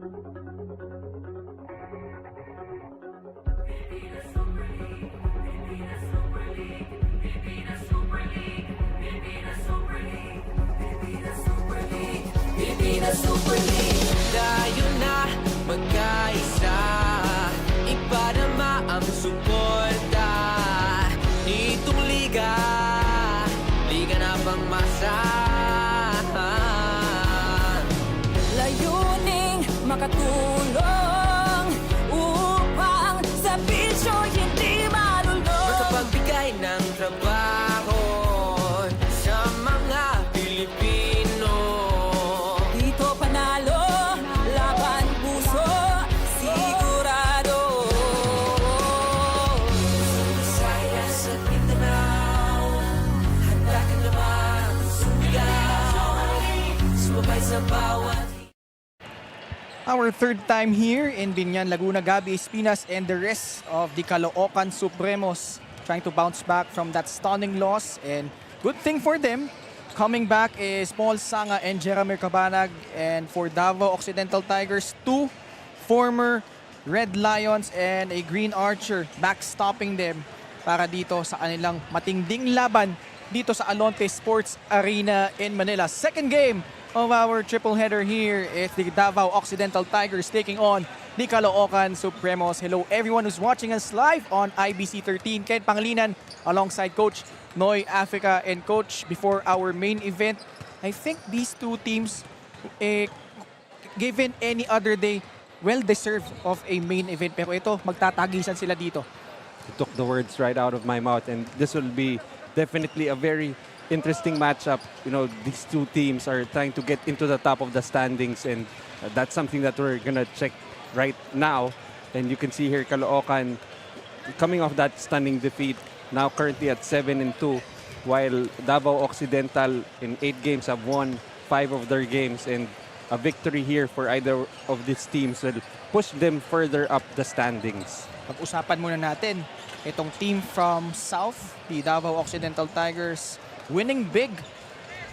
Tayo na magkaisa, ipadama ang suporta. Itong liga, liga na pangmasa. Layuning makatulong upang sa bisyo hindi malulong. Makapagbigay ng trabaho sa mga Pilipino. Dito panalo, laban puso, sigurado. Visayas at Mindanao, handa ka na magsumigaw. Sumabay sa bawat. Our third time here in Binyan, Laguna, Gabi Espinas and the rest of the Caloocan Supremos trying to bounce back from that stunning loss, and good thing for them, coming back is Paul Sanga and Jeremy Cabanag, and for Davao Occidental Tigers, two former Red Lions and a Green Archer backstopping them para dito sa kanilang matinding laban dito sa Alonte Sports Arena in Manila. Second game of our triple header here is the Davao Occidental Tigers taking on the Caloocan Supremos. Hello everyone who's watching us live on IBC 13. Ken Pangilinan alongside Coach Noy Africa. And Coach, before our main event, I think these two teams, given any other day, well-deserved of a main event. Pero ito, magtatagisan sila dito. You took the words right out of my mouth, and this will be definitely a very interesting matchup. You know, these two teams are trying to get into the top of the standings, and that's something that we're gonna check right now. And you can see here Caloocan coming off that stunning defeat, now currently at 7-2, while Davao Occidental in 8 games have won 5 of their games, and a victory here for either of these teams will push them further up the standings. Pag-usapan muna natin itong team from South, the Davao Occidental Tigers, winning big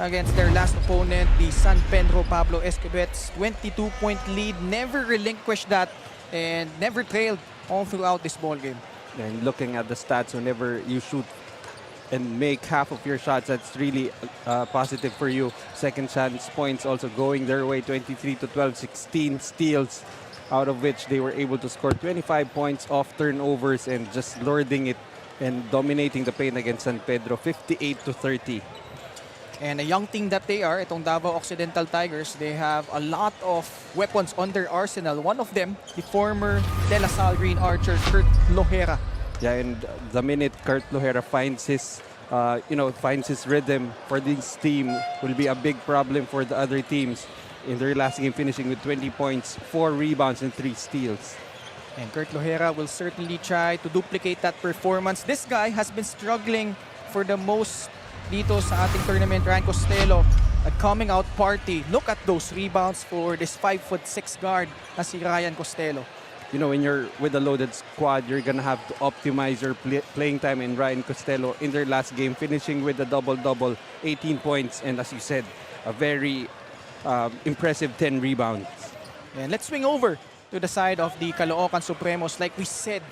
against their last opponent, the San Pedro Pablo Escobets. 22-point lead, never relinquished that, and never trailed all throughout this ball game. And looking at the stats, whenever you shoot and make half of your shots, that's really positive for you. Second chance points also going their way, 23-12, 16 steals, out of which they were able to score 25 points off turnovers and just lording it and dominating the paint against San Pedro, 58-30. And a young team that they are, itong Davao Occidental Tigers, they have a lot of weapons on their arsenal. One of them, the former De La Salle Green Archer, Kurt Lohera. Yeah, and the minute Kurt Lohera finds his, finds his rhythm for this team, will be a big problem for the other teams. In their last game, finishing with 20 points, 4 rebounds, and 3 steals. And Kurt Lohera will certainly try to duplicate that performance. This guy has been struggling for the most dito sa ating tournament. Ryan Costello, a coming out party. Look at those rebounds for this 5'6" guard na si Ryan Costello. You know, when you're with a loaded squad, you're gonna have to optimize your playing time. And Ryan Costello, in their last game, finishing with a double-double, 18 points, and as you said, a very impressive 10 rebounds. And let's swing over to the side of the Caloocan Supremos. Like we said,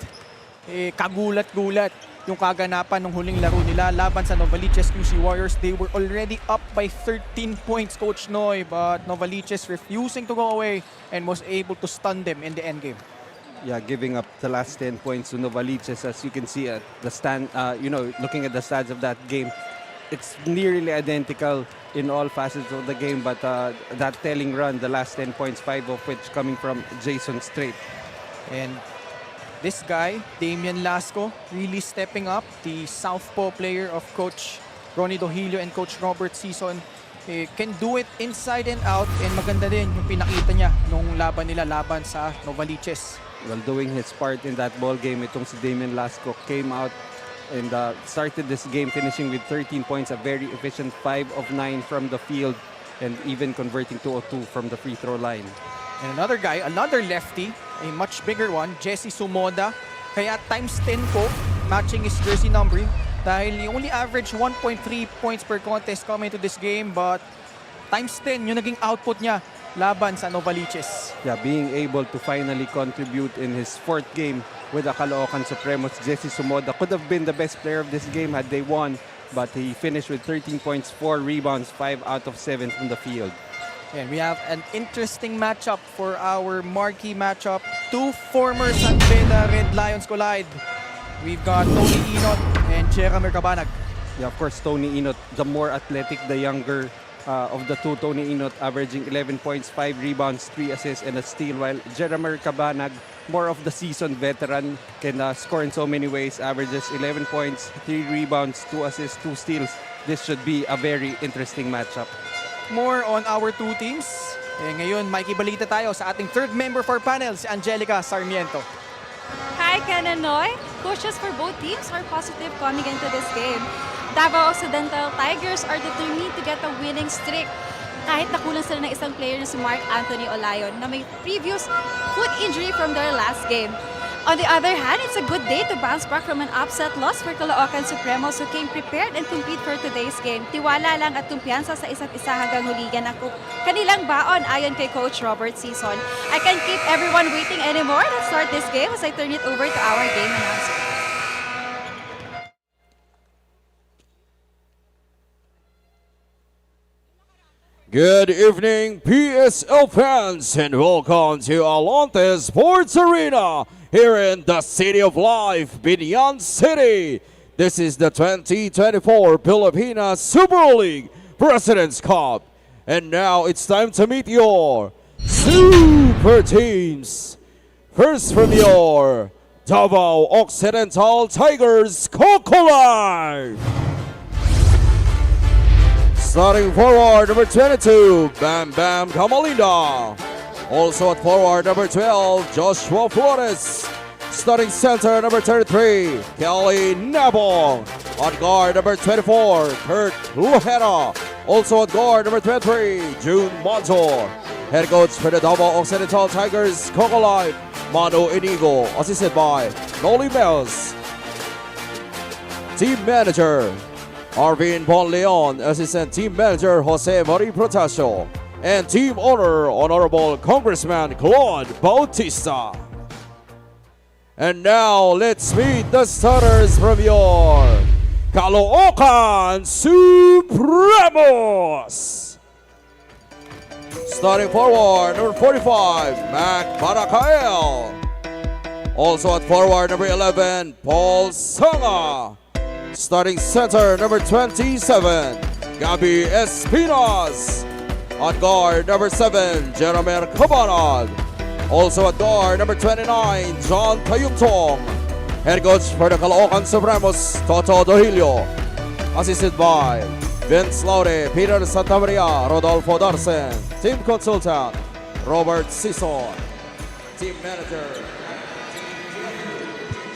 kagulat-gulat yung kaganapan ng huling laro nila laban sa Novaliches QC Warriors. They were already up by 13 points, Coach Noy, but Novaliches refusing to go away and was able to stun them in the endgame. Yeah, giving up the last 10 points to Novaliches, as you can see at the stand. Looking at the stats of that game, it's nearly identical in all facets of the game, but that telling run, the last 10 points, 5 of which coming from Jason Strait. And this guy, Damian Lasco, really stepping up, the southpaw player of Coach Ronnie Dohilio and Coach Robert Season, can do it inside and out, and maganda din yung pinakita niya nung laban nila laban sa Novaliches. Well, doing his part in that ball game, itong si Damian Lasco came out and started this game finishing with 13 points, a very efficient 5 of 9 from the field, and even converting 2 of 2 from the free throw line. And another guy, another lefty, a much bigger one, Jesse Sumoda. Kaya times 10 po, matching his jersey numbering, dahil he only averaged 1.3 points per contest coming to this game, but times 10 yung naging output niya laban sa Novaliches. Yeah, being able to finally contribute in his 4th game with the Caloocan Supremos. Jesse Sumoda could have been the best player of this game had they won, but he finished with 13 points, 4 rebounds, 5 out of 7 from the field. And we have an interesting matchup for our marquee matchup. Two former San Beda Red Lions collide. We've got Tony Inot and Jeremy Cabanag. Yeah, of course, Tony Inot, the more athletic, the younger of the two. Tony Inot averaging 11 points, 5 rebounds, 3 assists, and a steal, while Jeremy Cabanag, more of the seasoned veteran, can score in so many ways, averages 11 points, 3 rebounds, 2 assists, 2 steals. This should be a very interesting matchup. More on our two teams. Ngayon, makikibalita tayo sa ating third member for panel, si Angelica Sarmiento. Hi, Ken and Noy. Coaches for both teams are positive coming into this game. Davao Occidental Tigers are determined to get a winning streak. Kahit nakulang sila ng isang player na si Mark Anthony Olayon na may previous foot injury from their last game. On the other hand, it's a good day to bounce back from an upset loss for Caloocan Supremos who came prepared and compete for today's game. Tiwala lang at kumpiyansa sa isa't isa hanggang huligan ang kanilang baon ayon kay Coach Robert Sison. I can't keep everyone waiting anymore. Let's start this game as I turn it over to our game announcer. Good evening, PSL fans, and welcome to Alante Sports Arena here in the City of Life, Binyan City. This is the 2024 Pilipinas Super League President's Cup. And now it's time to meet your super teams. First from your Davao Occidental Tigers, Cocolai. Starting forward, number 22, Bam Bam Camalinda. Also at forward, number 12, Joshua Flores. Starting center, number 33, Kelly Nabong. On guard, number 24, Kurt Lujera. Also at guard, number 23, June Monzor. Head coach for the Davao Occidental Tigers, Cocolai, Manu Inigo. Assisted by Noli Mills. Team manager, Arvin Bonleon, Assistant Team Manager Jose Marie Protasio, and Team Owner Honorable Congressman Claude Bautista. And now let's meet the starters from your Caloocan Supremos. Starting forward, number 45, Mac Barakael. Also at forward, number 11, Paul Sanga. Starting center, number 27, Gabby Espinas. On guard, number 7, Jeremy Cabanag. Also at guard, number 29, John Tayugtong. Head coach for the Caloocan Supremos, Toto Dohilio. Assisted by Vince Laude, Peter Santamaria, Rodolfo Darsen. Team consultant, Robert Sison. Team manager,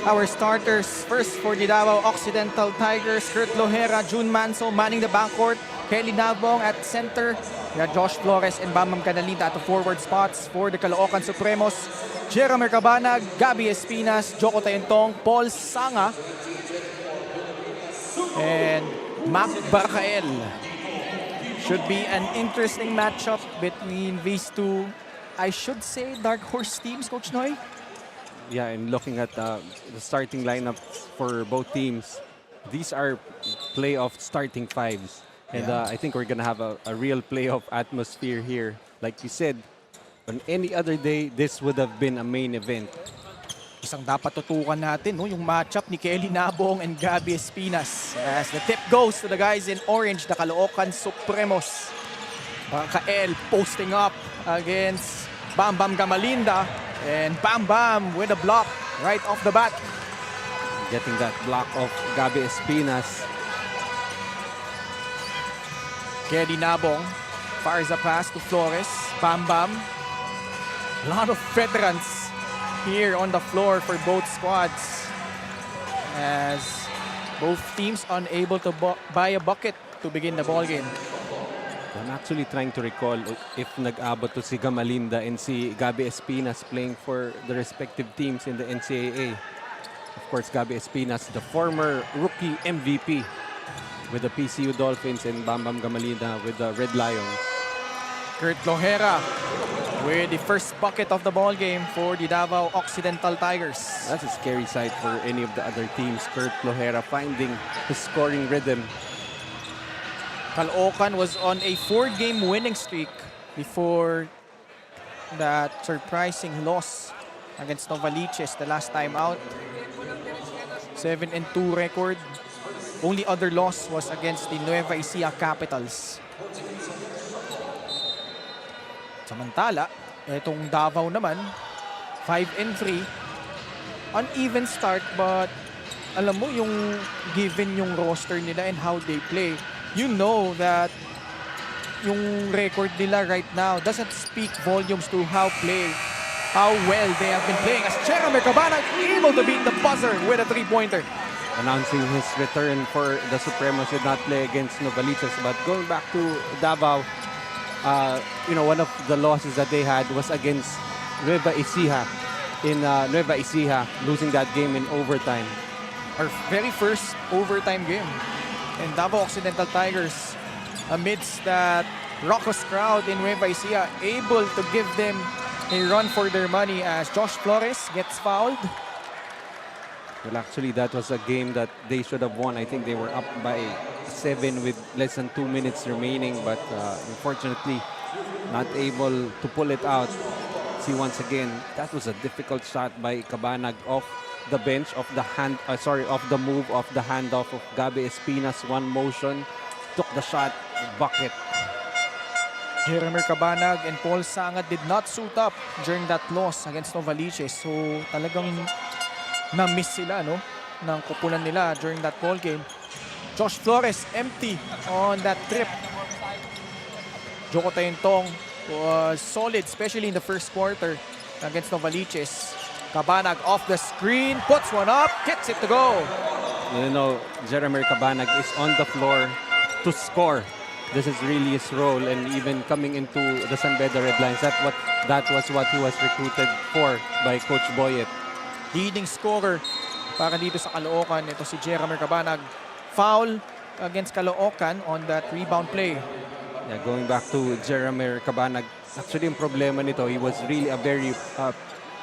Our starters, first for the Davao Occidental Tigers, Kurt Lojera, June Manso manning the backcourt, Kelly Nabong at center, we have Josh Flores and Bamam Canalita at the forward spots. For the Caloocan Supremos, Jeremy Cabanag, Gabby Espinas, Joko Tayentong, Paul Sanga, and Mac Barcael. Should be an interesting matchup between these two, I should say, dark horse teams, Coach Noy. Yeah, and looking at the starting lineup for both teams, these are playoff starting fives. And I think we're going to have a real playoff atmosphere here. Like you said, on any other day, this would have been a main event. Isang dapat tutukan natin, no? Yung matchup ni Kelly Nabong and Gabby Espinas. As the tip goes to the guys in orange, the Caloocan Supremos. Barcael posting up against Bam Bam Gamalinda. And Bam Bam with a block right off the bat. Getting that block of Gabby Espinas. Kelly Nabong fires a pass to Flores. Bam Bam. A lot of veterans here on the floor for both squads. As both teams unable to buy a bucket to begin the ball game. I'm actually trying to recall if nag-abot to si Gamalinda and si Gabby Espinas playing for the respective teams in the NCAA. Of course, Gabby Espinas, the former rookie MVP with the PCU Dolphins, and Bam Bam Gamalinda with the Red Lions. Kurt Lohera with the first bucket of the ball game for the Davao Occidental Tigers. That's a scary sight for any of the other teams. Kurt Lohera finding his scoring rhythm. Caloocan was on a 4-game winning streak before that surprising loss against Novaliches the last time out. 7-2 record. Only other loss was against the Nueva Ecija Capitals. Samantala, etong Davao naman, 5-3. Uneven start, but alam mo yung given yung roster nila and how they play, you know that yung record nila right now doesn't speak volumes to how well they have been playing, as Jeremy Cabanag able to beat the buzzer with a 3-pointer. Announcing his return for the Supremos, did not play against Novaliches. But going back to Davao, one of the losses that they had was against Nueva Ecija in Nueva Ecija, losing that game in overtime. Our very first overtime game. And Davao Occidental Tigers, amidst that raucous crowd in Nueva Ecija, able to give them a run for their money as Josh Flores gets fouled. Well, actually, that was a game that they should have won. I think they were up by 7 with less than 2 minutes remaining, but unfortunately, not able to pull it out. See, once again, that was a difficult shot by Cabanag off the bench, off the move, off the handoff of Gabi Espinas. One motion, took the shot, bucket. Jeremy Cabanag and Paul Sangad did not suit up during that loss against Novaliches. So talagang na-miss sila, no, ng kupunan nila during that ball game. Josh Flores empty on that trip. Joko Tayentong was solid, especially in the first quarter against Novaliches. Cabanag off the screen, puts one up, gets it to go. You know, Jeremy Cabanag is on the floor to score. This is really his role, and even coming into the San Beda Red Lions, that was what he was recruited for by Coach Boyet. Leading scorer para dito sa Caloocan, ito si Jeremy Cabanag. Foul against Caloocan on that rebound play. Yeah, going back to Jeremy Cabanag, actually yung problema nito, he was really a very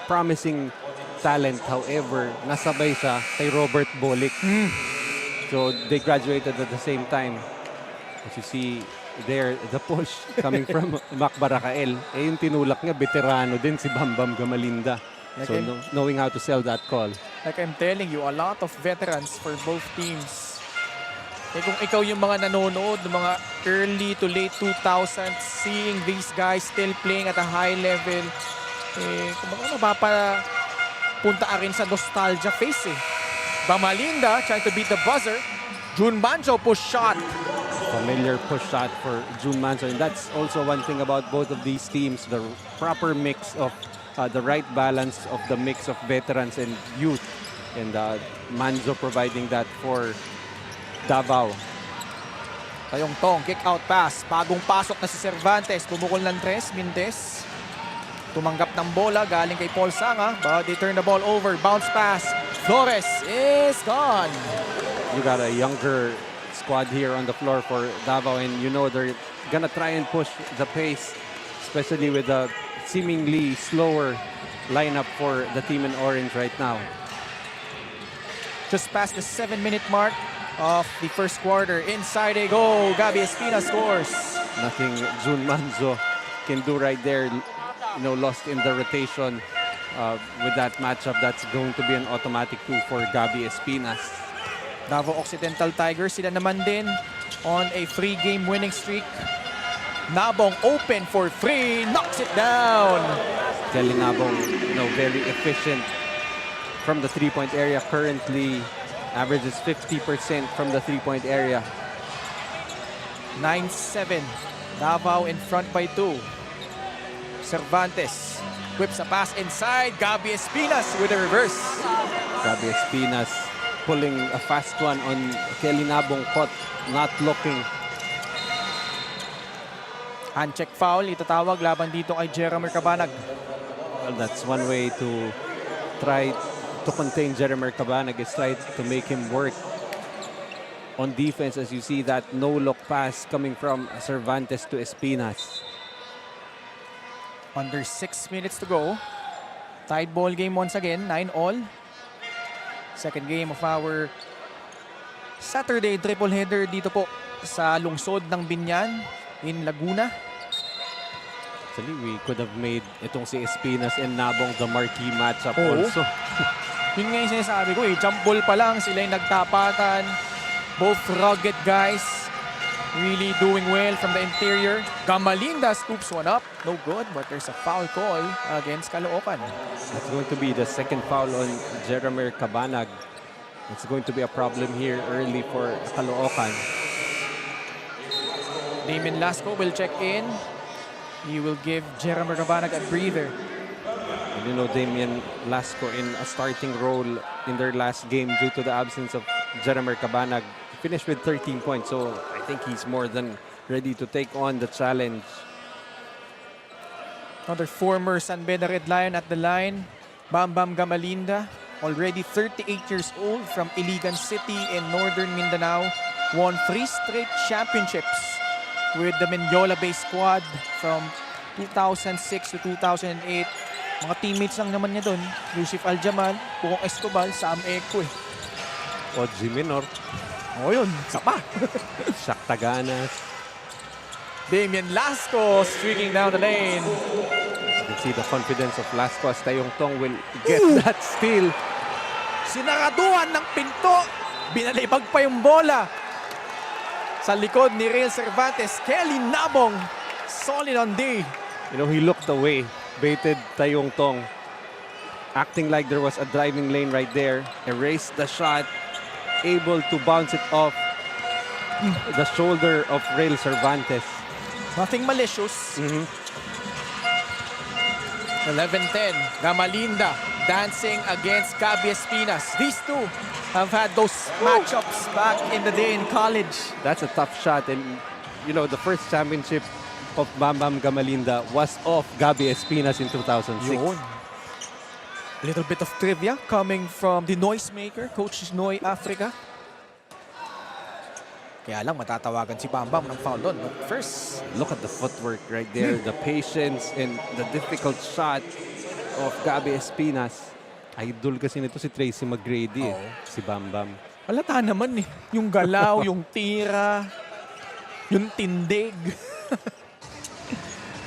promising talent. However, nasabay siya kay Robert Bolick. So they graduated at the same time. As you see there, the push coming from Mac Barakael. Yung tinulak niya, veterano din si Bambam Gamalinda. So knowing how to sell that call. Like I'm telling you, a lot of veterans for both teams. Kung ikaw yung mga nanonood, ng mga early to late 2000s, seeing these guys still playing at a high level, kung mapapunta ka rin sa nostalgia face Bamalinda trying to beat the buzzer. June Manjo push shot. Familiar push shot for June Manzo. And that's also one thing about both of these teams, the proper mix of the right balance of the mix of veterans and youth. And Manzo providing that for Davao. Tayong Tong, kick out pass. Bagong pasok na si Cervantes. Bumukol ng tres, Mintes. Tumanggap ng bola galing kay Paul Sanga. But they turn the ball over. Bounce pass. Flores is gone. You got a younger squad here on the floor for Davao, and you know they're gonna try and push the pace, especially with the seemingly slower lineup for the team in orange right now. Just past the 7-minute mark of the first quarter. Inside they go. Gabi Espina scores. Nothing June Manzo can do right there. You know, lost in the rotation with that matchup. That's going to be an automatic 2 for Gabi Espinas. Davao Occidental Tigers, sila naman din on a 3-game winning streak. Nabong open for 3, knocks it down. Kelly Nabong, very efficient from the 3-point area. Currently averages 50% from the 3-point area. 9-7. Davao in front by 2. Cervantes whips a pass inside. Gabi Espinas with a reverse. Gabi Espinas pulling a fast one on Kelly Nabong, caught not looking. Hand check foul, itatawag laban dito kay Jeremy Cabanag. Well, that's one way to try to contain Jeremy Cabanag, is try to make him work on defense, as you see that no-look pass coming from Cervantes to Espinas. Under 6 minutes to go. Tied ball game once again, 9-all. Second game of our Saturday triple header dito po sa lungsod ng Binyan in Laguna. Actually, we could have made itong si Espinas and Nabong the marquee matchup Oo. also. Yun nga yung sinasabi ko jump ball pa lang, sila yung nagtapatan. Both rugged guys, really doing well from the interior. Gamalinda scoops one up, no good, but there's a foul call against Caloocan. That's going to be the second foul on Jeremy Cabanag. It's going to be a problem here early for Caloocan. Damien Lasco will check in. He will give Jeremy Cabanag a breather. And you know, Damian Lasco in a starting role in their last game due to the absence of Jeremy Cabanag. Finished with 13 points, so I think he's more than ready to take on the challenge. Another former San Beda Red Lion at the line, Bam Bam Gamalinda, already 38 years old from Iligan City in northern Mindanao, won 3 straight championships with the Mendiola-based squad from 2006 to 2008. Mga teammates lang naman niya doon, Yusuf Aljamal, Pukong Estobal, Sam Eko eh. Oji Minor, O yun, isa pa. Shaq Taganas. Damien Lasco streaking down the lane. You can see the confidence of Lasco as Tayong Tong will get that steal. Sinaraduhan ng pinto. Binalibag pa yung bola. Sa likod ni Real Cervantes, Kelly Nabong. Solid on D. You know, he looked away, baited Tayong Tong, acting like there was a driving lane right there. Erased the shot, able to bounce it off the shoulder of Real Cervantes. Nothing malicious. 11-10. Gamalinda dancing against Gabi Espinas. These two have had those matchups back in the day in college. That's a tough shot, and you know, the first championship of Bam Bam Gamalinda was off Gabi Espinas in 2006. Yun. A little bit of trivia coming from the noisemaker, Coach Noy Africa. Kaya lang matatawagan si Bam Bam ng foul doon. But first, Look at the footwork right there, the patience and the difficult shot of Gabi Espinas. Idol kasi nito si Tracy McGrady, Oo. si Bam Bam. halata naman eh. Yung galaw, yung tira, yung tindig.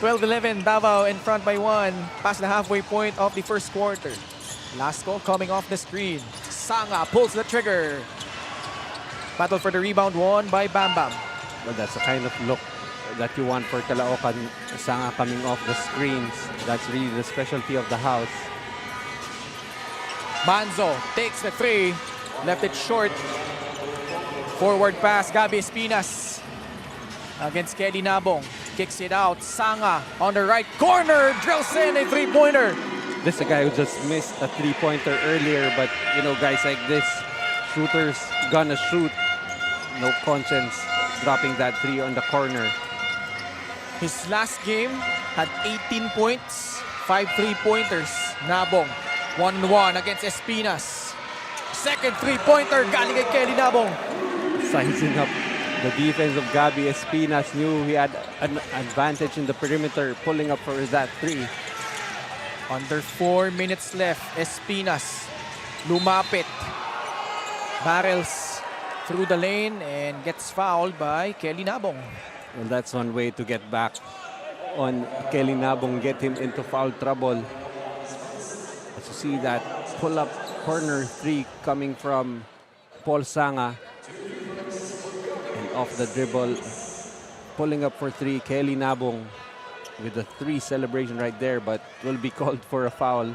12-11, Davao in front by 1. Past the halfway point of the first quarter. Lasco coming off the screen. Sanga pulls the trigger. Battle for the rebound won by Bam Bam. Well, that's the kind of look that you want for Caloocan. Sanga coming off the screens. That's really the specialty of the house. Manzo takes the 3. Left it short. Forward pass, Gabi Espinas. Against Kelly Nabong. Kicks it out. Sanga on the right corner. Drills in a 3-pointer. This is a guy who just missed a 3-pointer earlier, but you know, guys like this, shooters gonna shoot. No conscience dropping that 3 on the corner. His last game had 18 points, 5 3-pointers. Nabong, 1-1 against Espinas. Second 3-pointer galing kay Kelly Nabong. Sizing up the defense of Gabi Espinas, knew he had an advantage in the perimeter, pulling up for that 3. Under 4 minutes left, Espinas lumapit. Barrels through the lane and gets fouled by Kelly Nabong. And that's one way to get back on Kelly Nabong, get him into foul trouble. As you see that pull-up corner 3 coming from Paul Sanga. And off the dribble, pulling up for 3, Kelly Nabong with the 3 celebration right there, but will be called for a foul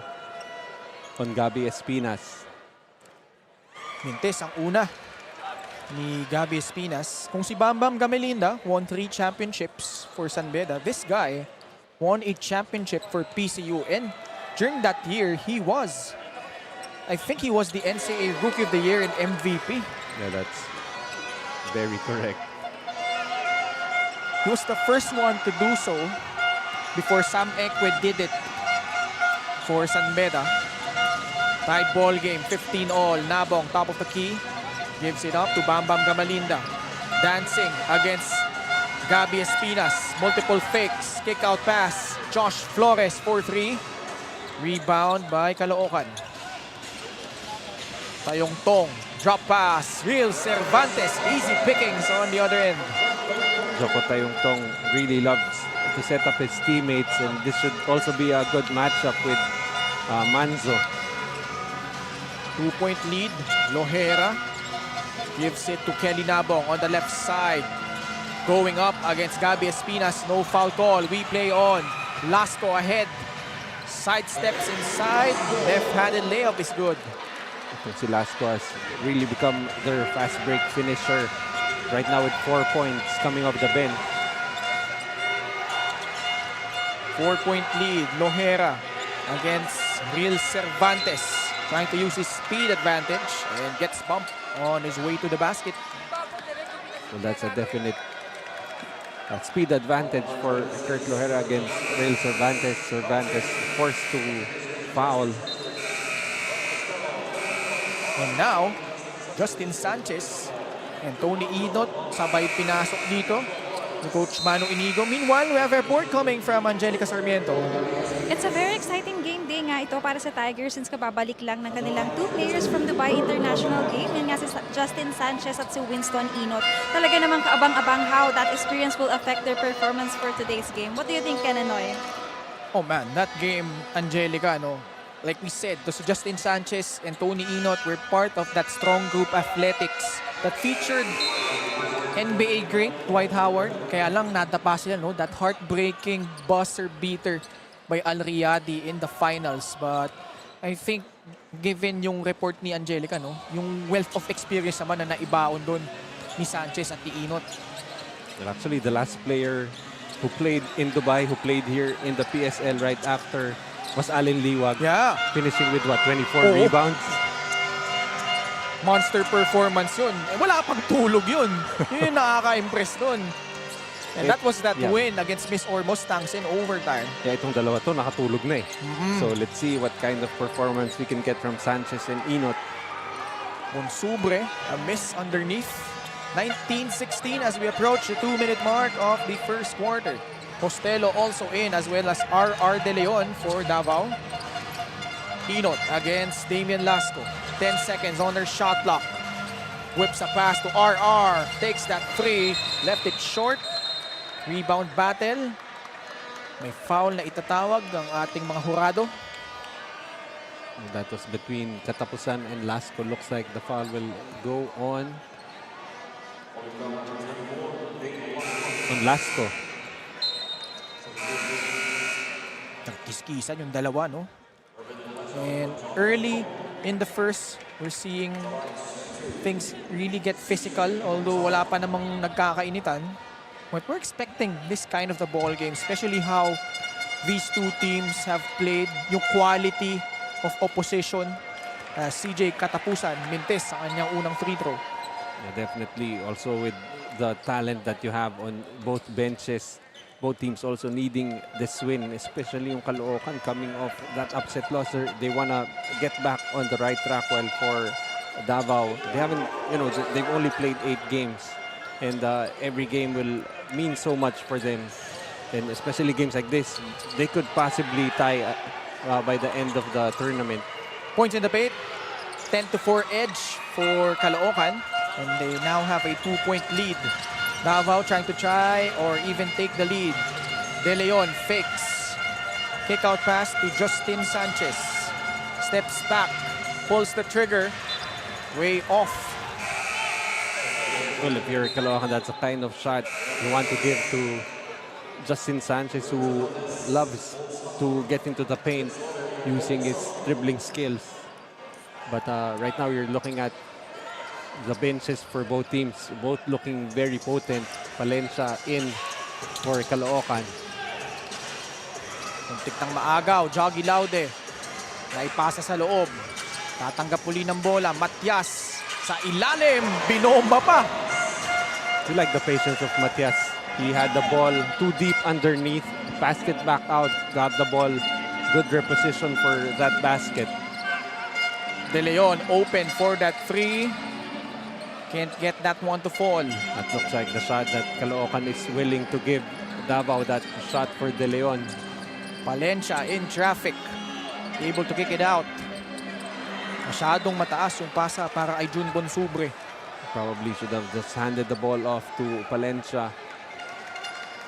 on Gabi Espinas. Mintes ang una ni Gabi Espinas. Kung si Bam Bam Gamalinda won 3 championships for San Beda, this guy won a championship for PCU. And during that year, I think he was the NCAA Rookie of the Year and MVP. Yeah, that's very correct. He was the first one to do so before Sam Ekwe did it for San Beda. Tied ball game, 15-all. Nabong, top of the key. Gives it up to Bam Bam Gamalinda. Dancing against Gabi Espinas. Multiple fakes. Kick out pass. Josh Flores for 3. Rebound by Caloocan. Tayong Tong. Drop pass. Real Cervantes. Easy pickings on the other end. Joko Tayong Tong really loves to set up his teammates, and this should also be a good matchup with Manzo. 2-point lead. Lohera gives it to Kelly Nabong on the left side. Going up against Gabby Espinas. No foul call. We play on. Lasco ahead. Side steps inside. Left-handed layup is good. Si Lasco has really become their fast break finisher right now with 4 points coming off the bench. 4-point lead. Lohera against Real Cervantes. Trying to use his speed advantage and gets bumped on his way to the basket. So that's a definite speed advantage for Kurt Lohera against Real Cervantes. Cervantes forced to foul. And now, Justin Sanchez and Tony Inot sabay pinasok dito ni Coach Manu Inigo. Meanwhile, we have a report coming from Angelica Sarmiento. It's a very exciting game day nga ito para sa Tigers since kababalik lang ng kanilang 2 players from Dubai International game. Yun nga si Justin Sanchez at si Winston Inot. Talaga namang kaabang-abang how that experience will affect their performance for today's game. What do you think, Kenanoy? Oh man, that game, Angelica, no? Like we said, those Justin Sanchez and Tony Inot were part of that strong group athletics that featured NBA great Dwight Howard. Kaya lang nadapa sila, no? That heartbreaking buzzer beater by Al Riyadi in the finals. But I think given yung report ni Angelica, no? Yung wealth of experience naman na naibaon doon ni Sanchez at ni Inot. Well, actually, the last player who played in Dubai, who played here in the PSL right after, was Allen Liwag. Yeah. Finishing with what, 24 Oo. rebounds? Monster performance yun. Eh, wala pang tulog yun. Yun yung nakaka-impress dun. And that was that Yeah. win against Miss Or Mustangs in overtime. Kaya itong dalawa to nakatulog na eh. So let's see what kind of performance we can get from Sanchez and Inot. Bonsubre, a miss underneath. 19-16 as we approach the 2-minute mark of the first quarter. Costello also in as well as R.R. De Leon for Davao. Inot against Damian Lasco. 10 seconds on their shot clock. Whips a pass to R.R. Takes that 3. Left it short. Rebound battle. May foul na itatawag ang ating mga hurado. That was between Katapusan and Lasco. Looks like the foul will go on Lasco. Nagkiskisan yung dalawa, no? And early in the first, we're seeing things really get physical, although wala pa namang nagkakainitan. But we're expecting this kind of the ball game, especially how these two teams have played, yung quality of opposition. CJ Katapusan, mintis sa kanyang unang free throw. Yeah, definitely. Also with the talent that you have on both benches, both teams also needing this win, especially yung Caloocan coming off that upset loss. They want to get back on the right track, while for Davao, they haven't, they've only played 8 games. And every game will mean so much for them. And especially games like this, they could possibly tie by the end of the tournament. Points in the paint, 10-4 edge for Caloocan. And they now have a 2-point lead. Davao trying to or even take the lead. De Leon fakes. Kick out pass to Justin Sanchez. Steps back, pulls the trigger. Way off. Well, if you're Caloocan, that's a kind of shot you want to give to Justin Sanchez, who loves to get into the paint using his dribbling skills. But right now you're looking at the benches for both teams, both looking very potent. Palencia in for Caloocan. Muntik ng maagaw, Joggy Laude. Naipasa sa loob. Tatanggap uli ng bola, Matias. Sa ilalim, binomba pa. You like the patience of Matias. He had the ball too deep underneath, passed it back out, got the ball. Good reposition for that basket. De Leon open for that 3. Can't get that one to fall. That looks like the shot that Caloocan is willing to give Davao, that shot for De Leon. Palencia in traffic. Able to kick it out. Masyadong mataas yung pasa para kay Jun Bonsubre. Probably should have just handed the ball off to Palencia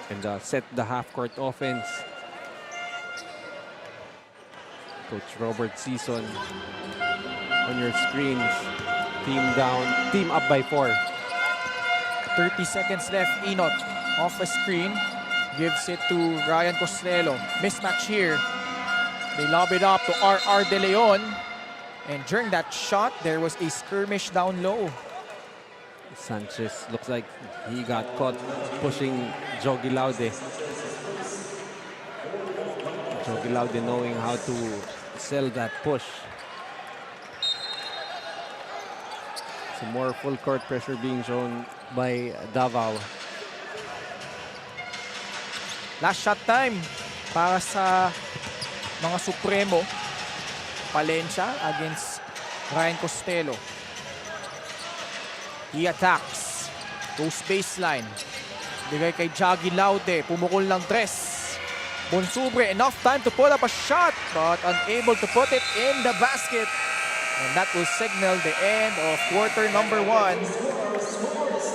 and set the half-court offense. Coach Robert Season on your screens. Team up by 4. 30 seconds left. Inot off a screen. Gives it to Ryan Costello. Mismatch here. They lob it up to R.R. De Leon. And during that shot, there was a skirmish down low. Sanchez looks like he got caught pushing Jogi Laude. Jogi Laude knowing how to sell that push. Some more full court pressure being shown by Davao. Last shot time para sa mga Supremo. Palencia against Ryan Costello. He attacks. Goes baseline. Bigay kay Jogi Laude. Pumukol ng 3. Bonsubre, enough time to put up a shot but unable to put it in the basket. And that will signal the end of quarter number 1.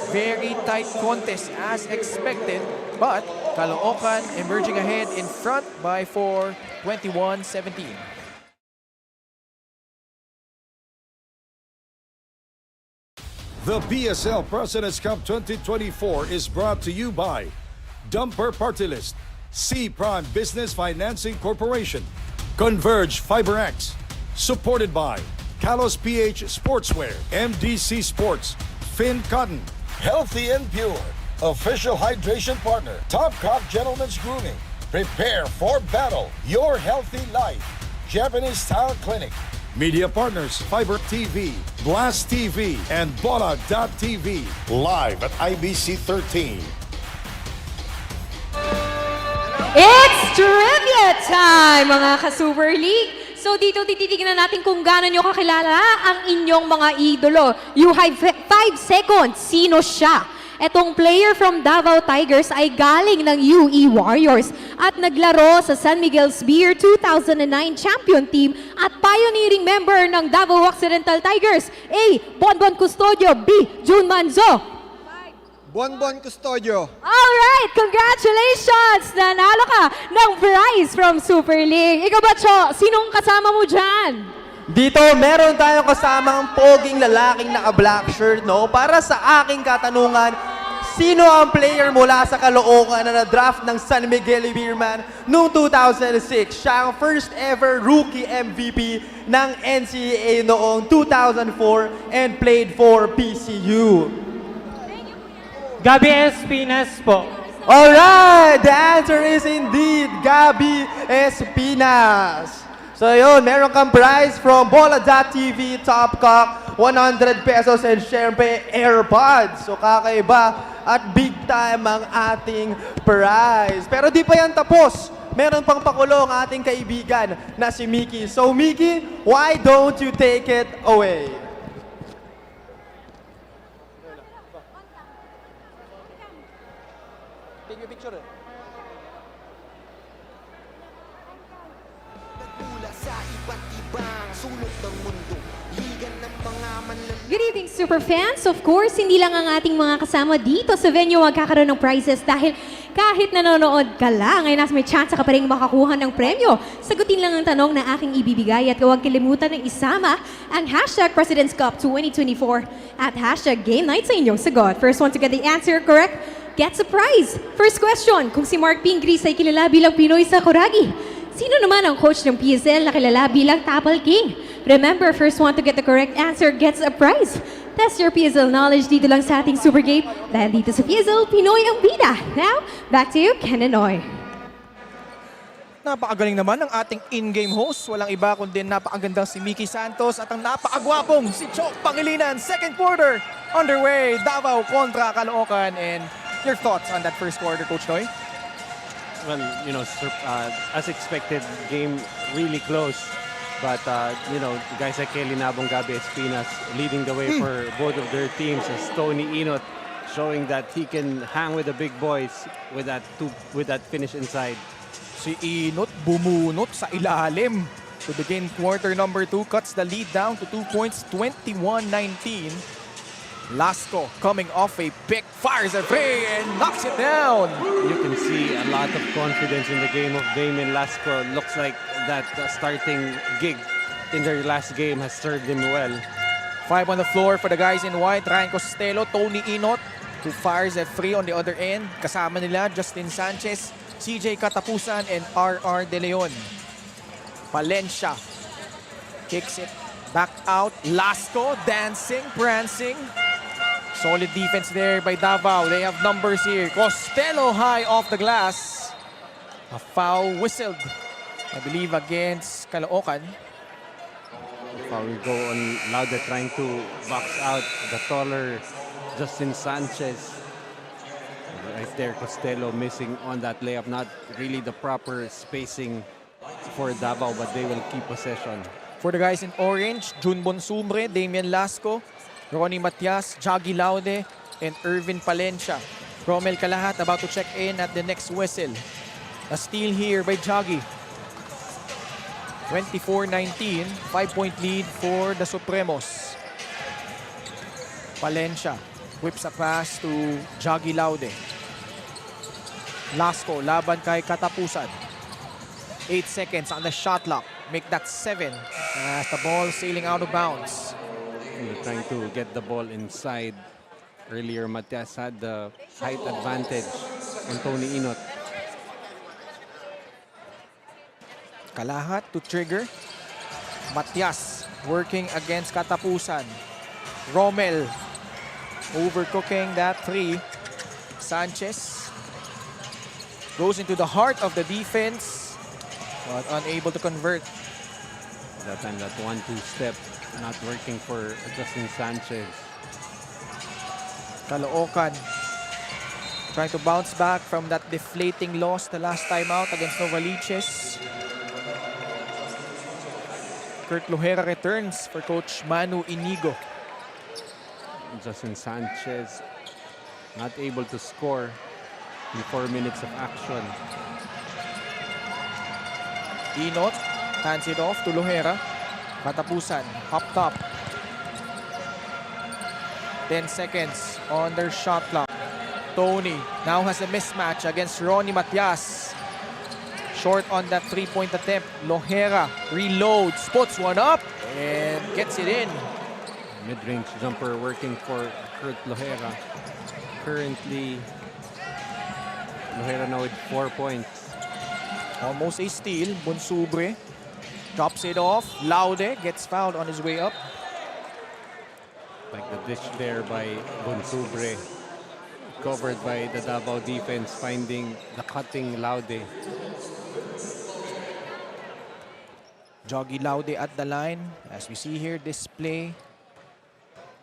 Very tight contest as expected, but Caloocan emerging ahead in front by 4, 21-17. The PSL Presidents Cup 2024 is brought to you by Dumper Party List, C Prime Business Financing Corporation, Converge FiberX, supported by Kalos PH Sportswear, MDC Sports, Finn Cotton, Healthy and Pure, official hydration partner, Topcock Gentlemen's Grooming, Prepare for Battle, Your Healthy Life, Japanese Style Clinic, media partners Fiber TV, Blast TV, and Bola.tv, live at IBC 13. It's trivia time, mga ka-Super League! So dito tititignan natin kung gaano nyo kakilala ang inyong mga idolo. You have 5 seconds. Sino siya? Etong player from Davao Tigers ay galing ng UE Warriors at naglaro sa San Miguel's Beer 2009 champion team at pioneering member ng Davao Occidental Tigers. A. Bonbon Custodio. B. June Manzo. Bonbon Custodio. Alright, congratulations! Nanalo ka ng prize from Super League. Ikaw ba, Cho? Sinong kasama mo dyan? Dito, meron tayong kasamang poging lalaking naka-black shirt, no? Para sa aking katanungan, sino ang player mula sa Caloocan na na-draft ng San Miguel Beerman noong 2006? Siya ang first ever rookie MVP ng NCAA noong 2004 and played for PCU. Gabi Espinas po. Alright, the answer is indeed Gabi Espinas. So yun, meron kang prize from Bola.tv, Topcock, 100 pesos and syempre AirPods. So kakaiba at big time ang ating prize. Pero di pa yan tapos. Meron pang pakulo ang ating kaibigan na si Mickey. So Mickey, why don't you take it away? Take a picture. Good evening, super fans. Of course, hindi lang ang ating mga kasama dito sa venue magkakaroon ng prizes dahil kahit nanonood ka lang ay may chance ka pa rin makakuha ng premyo. Sagutin lang ang tanong na aking ibibigay at huwag kalimutan ng isama ang hashtag Presidents Cup 2024 at hashtag Game Night sa inyong sagot. First one to get the answer correct gets a prize. First question, kung si Mark Pingris ay kilala bilang Pinoy sa Kuragi, sino naman ang coach ng PSL na kilala bilang Tapal King? Remember, first one to get the correct answer gets a prize. Test your PSL knowledge dito lang sa ating Super Game dahil dito sa PSL, Pinoy ang bida. Now, back to you, Ken and Noy. Napakagaling naman ng ating in-game host. Walang iba kundi napakagandang si Mickey Santos at ang napakagwapong si Chok Pangilinan. Second quarter underway. Davao kontra Caloocan. And your thoughts on that first quarter, Coach Noy? Well, as expected, game really close. But, guys like Kelly Nabong, Gabi Espinas leading the way for both of their teams as Tony Inot showing that he can hang with the big boys with that finish inside. Si Inot bumunot sa ilalim to begin quarter number 2. Cuts the lead down to 2 points, 21-19. Lasco coming off a pick, fires a three and knocks it down. You can see a lot of confidence in the game of Damien Lasco. Looks like that starting gig in their last game has served him well. 5 on the floor for the guys in white. Ryan Costello, Tony Inot, who fires a three on the other end. Kasama nila Justin Sanchez, CJ Katapusan, and RR De Leon. Palencia kicks it back out. Lasco dancing, prancing. Solid defense there by Davao. They have numbers here. Costello high off the glass. A foul whistled, I believe, against Caloocan. Foul will go on Laude trying to box out the taller Justin Sanchez. Right there, Costello missing on that layup. Not really the proper spacing for Davao, but they will keep possession. For the guys in orange, Jun Bonsumbre, Damian Lasco, Ronnie Matias, Jaggy Laude, and Irvin Palencia. Romel Calahat about to check in at the next whistle. A steal here by Jaggy. 24-19, 5-point lead for the Supremos. Palencia whips a pass to Jaggy Laude. Lasco laban kay Katapusan. 8 seconds on the shot clock. Make that 7 as the ball sailing out of bounds. They're trying to get the ball inside. Earlier, Matias had the height advantage on Tony Inot. Kalahat to trigger. Matias working against Katapusan. Romel overcooking that three. Sanchez goes into the heart of the defense, but unable to convert. That time, that 1-2 step not working for Justin Sanchez. Caloocan trying to bounce back from that deflating loss the last time out against Novaliches. Kurt Lohera returns for Coach Manu Inigo. Justin Sanchez not able to score in 4 minutes of action. Inot hands it off to Lohera. Katapusan, up top. 10 seconds on their shot clock. Tony now has a mismatch against Ronnie Matias. Short on that three-point attempt. Lohera reloads, puts one up, and gets it in. Mid-range jumper working for Kurt Lohera. Currently, Lohera now with 4 points. Almost a steal. Bonsubre drops it off. Laude gets fouled on his way up. Like the dish there by Bonsubre. Covered by the Davao defense, finding the cutting Laude. Joggy Laude at the line. As we see here, display.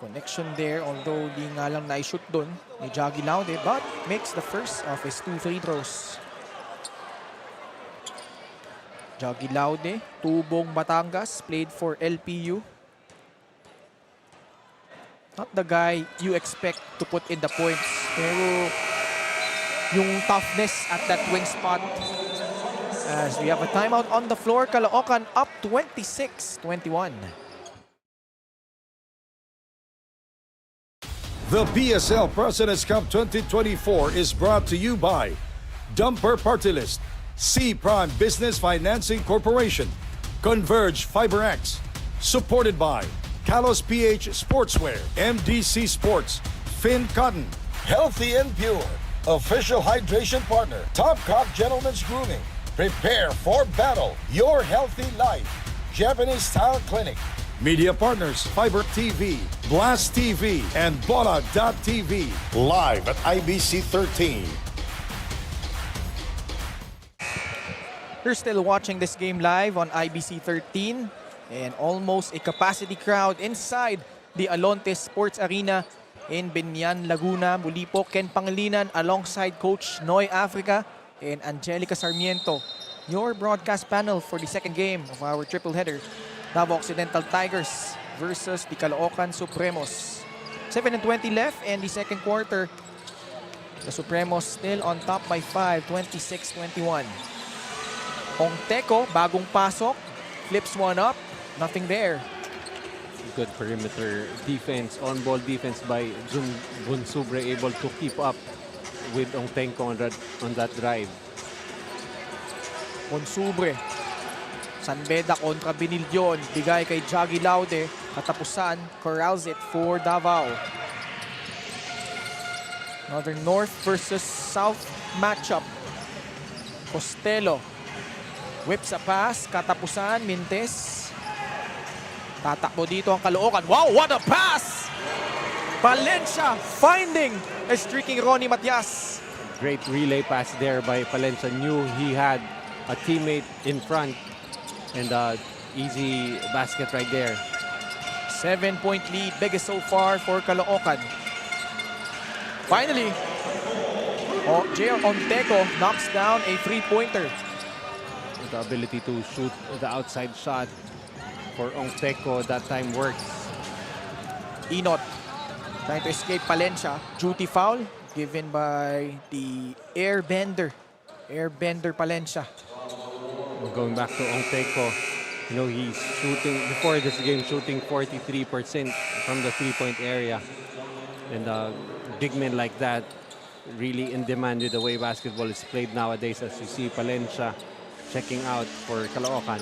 Connection there, although di nga lang na-shoot dun ni Joggy Laude, but makes the first of his 2 free throws. Joggy Laude, Tubong Batangas, played for LPU. Not the guy you expect to put in the points, pero yung toughness at that wing spot. As we have a timeout on the floor, Caloocan up 26-21. The PSL President's Cup 2024 is brought to you by Dumper Party List, C Prime Business Financing Corporation, Converge FiberX, supported by Kalos PH Sportswear, MDC Sports, Finn Cotton, Healthy and Pure, official hydration partner, Topcock Gentlemen's Grooming, Prepare for Battle, Your Healthy Life, Japanese Style Clinic, media partners, Fiber TV, Blast TV, and Bola.tv, live at IBC 13. You're still watching this game live on IBC 13 and almost a capacity crowd inside the Alontes Sports Arena in Binyan, Laguna. Muli po, Ken Pangilinan alongside Coach Noy Africa and Angelica Sarmiento. Your broadcast panel for the second game of our triple header. Davao Occidental Tigers versus the Caloocan Supremos. 7:20 left in the second quarter. The Supremos still on top by 5, 26-21. Ongteco, bagong pasok. Flips one up. Nothing there. Good perimeter defense, on-ball defense by Jun Bunsubre, able to keep up with Ongtenko on that drive. Bonsubre. Sanbeda kontra Binilyon. Bigay kay Jaggy Laude. Katapusan, corrals it for Davao. Another North versus South matchup. Costello. Whips a pass. Katapusan, Mintes. Tatakbo dito ang Caloocan. Wow, what a pass! Valencia finding a streaking Ronnie Matias. Great relay pass there by Palencia. Knew he had a teammate in front, and easy basket right there. 7-point lead, biggest so far for Caloocan. Finally, J.R. Onteco knocks down a three-pointer. The ability to shoot the outside shot for Ongteco that time works. Inot trying to escape Palencia. Duty foul given by the airbender. Airbender Palencia. Going back to Ongteco, you know, he's shooting, before this game, shooting 43% from the three-point area. And big men like that, really in demand with the way basketball is played nowadays, as you see Palencia checking out for Caloocan.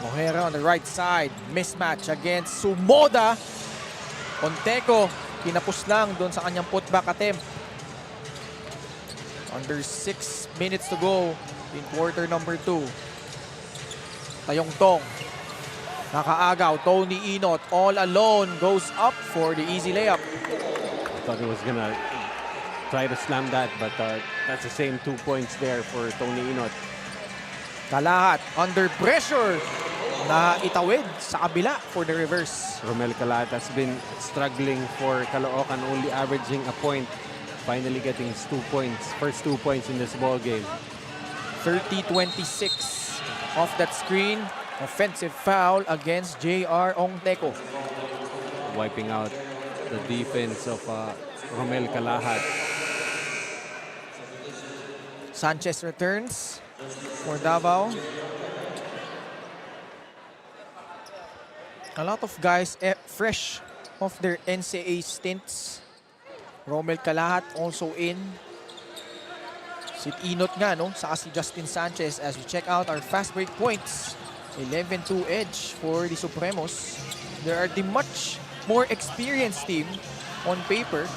Ojera on the right side. Mismatch against Sumoda. Onteco, kinapos lang doon sa kanyang putback attempt. Under 6 minutes to go in quarter number 2. Tayong Tong. Nakaagaw. Tony Inot all alone goes up for the easy layup. Thought he was gonna try to slam that, but that's the same 2 points there for Tony Inot. Kalahat under pressure. Na itawid sa kabila for the reverse. Romel Calat has been struggling for Caloocan, only averaging a point. Finally getting his 2 points, first 2 points in this ball game. 30-26 off that screen. Offensive foul against J.R. Ongteco. Wiping out the defense of Romel Calahat. Sanchez returns for Davao. A lot of guys fresh off their NCAA stints. Romel Calahat also in. Si Inot nga, no? Saka si Justin Sanchez as we check out our fast break points. 11-2 edge for the Supremos. They are the much more experienced team on paper.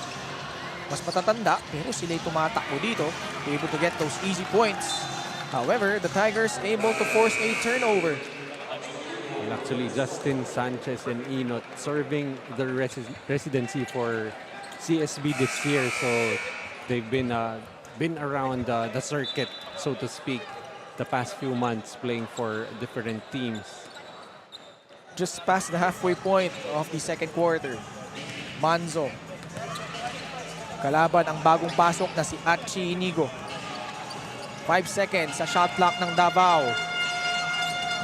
Mas matatanda, pero sila'y tumatakbo dito. Able to get those easy points. However, the Tigers able to force a turnover. And actually, Justin Sanchez and Inot serving the residency for CSB this year. So they've been around the circuit, so to speak, the past few months playing for different teams. Just past the halfway point of the second quarter. Manzo. Kalaban ang bagong pasok na si Achi Inigo. 5 seconds sa shot clock ng Davao.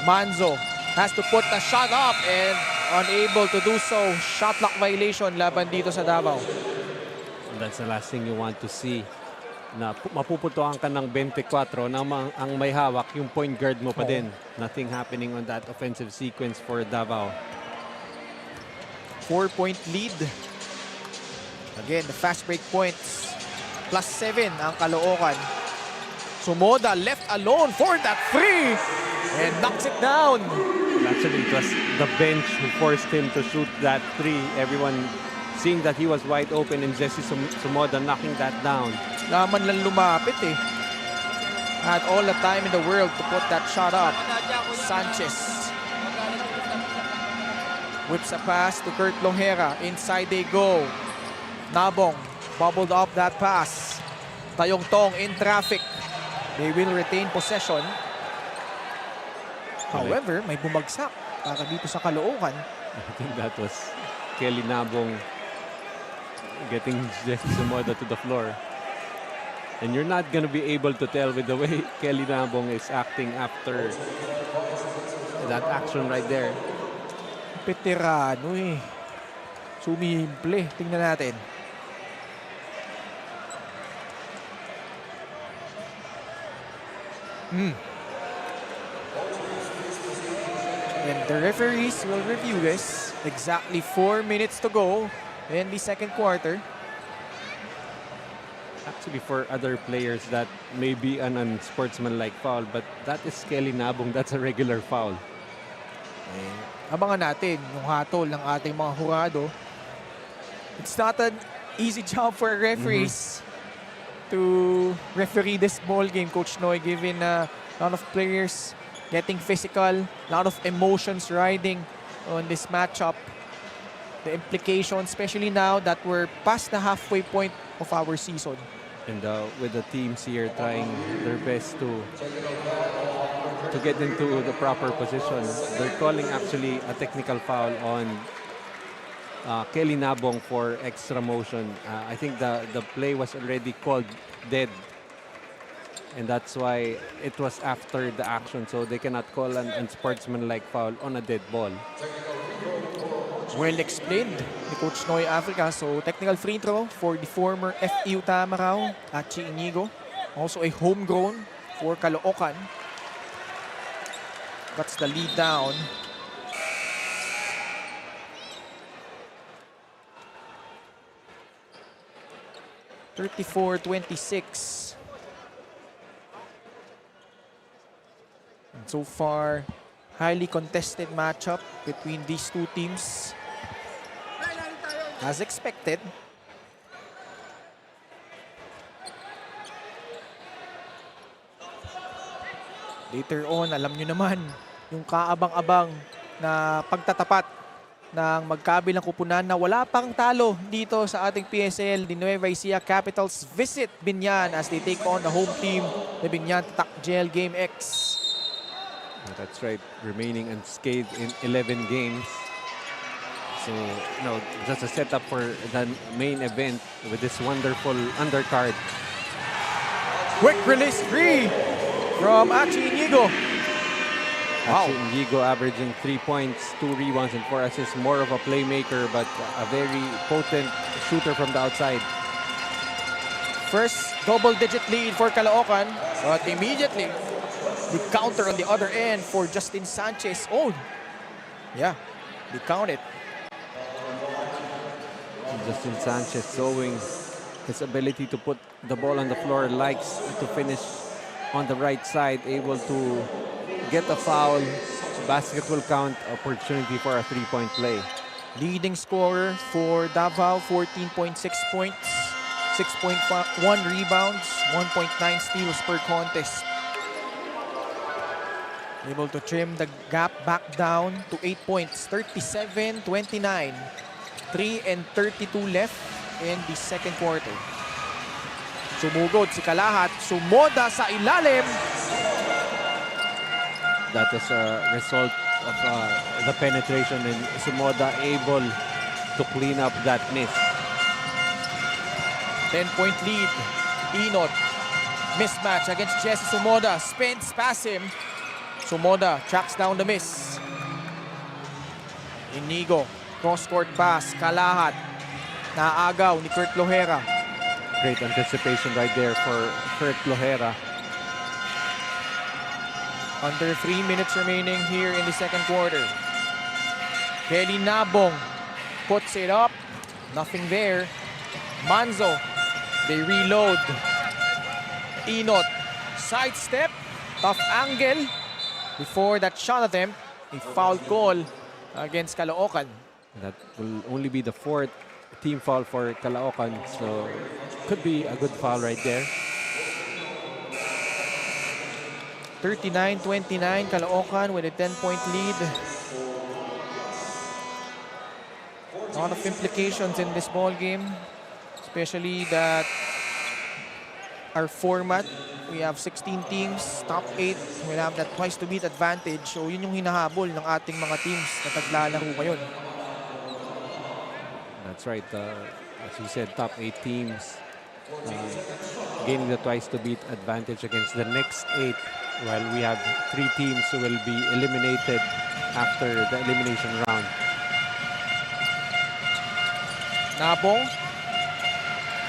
Manzo has to put the shot up and unable to do so. Shot clock violation laban dito sa Davao. And that's the last thing you want to see. Na mapuputuan ka ng 24 na ang may hawak yung point guard mo pa din. Nothing happening on that offensive sequence for Davao. 4-point lead. Again, the fast break points. +7 ang Caloocan. Sumoda left alone for that free and knocks it down. Actually, it was the bench who forced him to shoot that three. Everyone seeing that he was wide open, and Jesse Sumoda knocking that down. Laman lang lumapit eh. Had all the time in the world to put that shot up. Sanchez. Whips a pass to Kurt Lohera. Inside they go. Nabong bubbled up that pass. Tayong Tong in traffic. They will retain possession. However, may bumagsak para dito sa Caloocan. I think that was Kelly Nabong getting Jesse Sumoda to the floor. And you're not going to be able to tell with the way Kelly Nabong is acting after that action right there. Veterano eh. Sumimple. Tingnan natin. The referees will review this. Exactly 4 minutes to go in the second quarter. Actually, for other players, that may be an unsportsmanlike foul, but that is Kelly Nabong. That's a regular foul. Abangan natin yung hatol ng ating mga hurado. It's not an easy job for referees to referee this ball game, Coach Noy, given a lot of players getting physical, a lot of emotions riding on this matchup. The implications, especially now that we're past the halfway point of our season. And with the teams here trying their best to get into the proper position, they're calling actually a technical foul on Kelly Nabong for extra motion. I think the play was already called dead, and that's why it was after the action, so they cannot call an unsportsmanlike foul on a dead ball. Well explained ni Coach Noy Africa. So technical free throw for the former FEU Tamaraw, Achi Inigo. Also a homegrown for Caloocan. Cuts the lead down. (34-26). And so far, highly contested matchup between these two teams. As expected. Later on, alam nyo naman, yung kaabang-abang na pagtatapat ng magkabilang kupunan na wala pang talo dito sa ating PSL. The Nueva Ecija Capitals visit Binyan as they take on the home team, the Binyan Takjel Game X. That's right, remaining unscathed in 11 games. So, just a setup for the main event with this wonderful undercard. Quick release three from Achi Inigo. Wow. Achi Inigo averaging 3 points, 2 rebounds, and 4 assists. More of a playmaker, but a very potent shooter from the outside. First double-digit lead for Caloocan, but immediately the counter on the other end for Justin Sanchez. Oh, yeah, they count it. Justin Sanchez showing his ability to put the ball on the floor, likes to finish on the right side, able to get a foul. Basket will count, opportunity for a three-point play. Leading scorer for Davao, 14.6 points, 6.1 rebounds, 1.9 steals per contest. Able to trim the gap back down to 8 points, 37-29. 3 and 32 left in the second quarter. Sumugod si Kalahat, sumoda sa ilalim. That was a result of the penetration, and Sumoda able to clean up that miss. 10-point lead. Inot. Mismatch against Jesse Sumoda. Spins past him. Sumoda tracks down the miss. Inigo. Cross-court pass. Kalahat. Naagaw ni Kurt Lohera. Great anticipation right there for Kurt Lohera. Under 3 minutes remaining here in the second quarter. Kelly Nabong puts it up. Nothing there. Manzo. They reload. Inot. Sidestep. Tough angle. Before that shot attempt, a foul call against Caloocan. That will only be the 4th team foul for Caloocan, so could be a good foul right there. 39-29, Caloocan with a 10-point lead. A lot of implications in this ball game, especially that our format, we have 16 teams, top 8, we'll have that twice to beat advantage. So yun yung hinahabol ng ating mga teams na taglalaro ngayon. That's right, as you said, top 8 teams gaining the twice to beat advantage against the next 8, while we have 3 teams who will be eliminated after the elimination round. Nabong.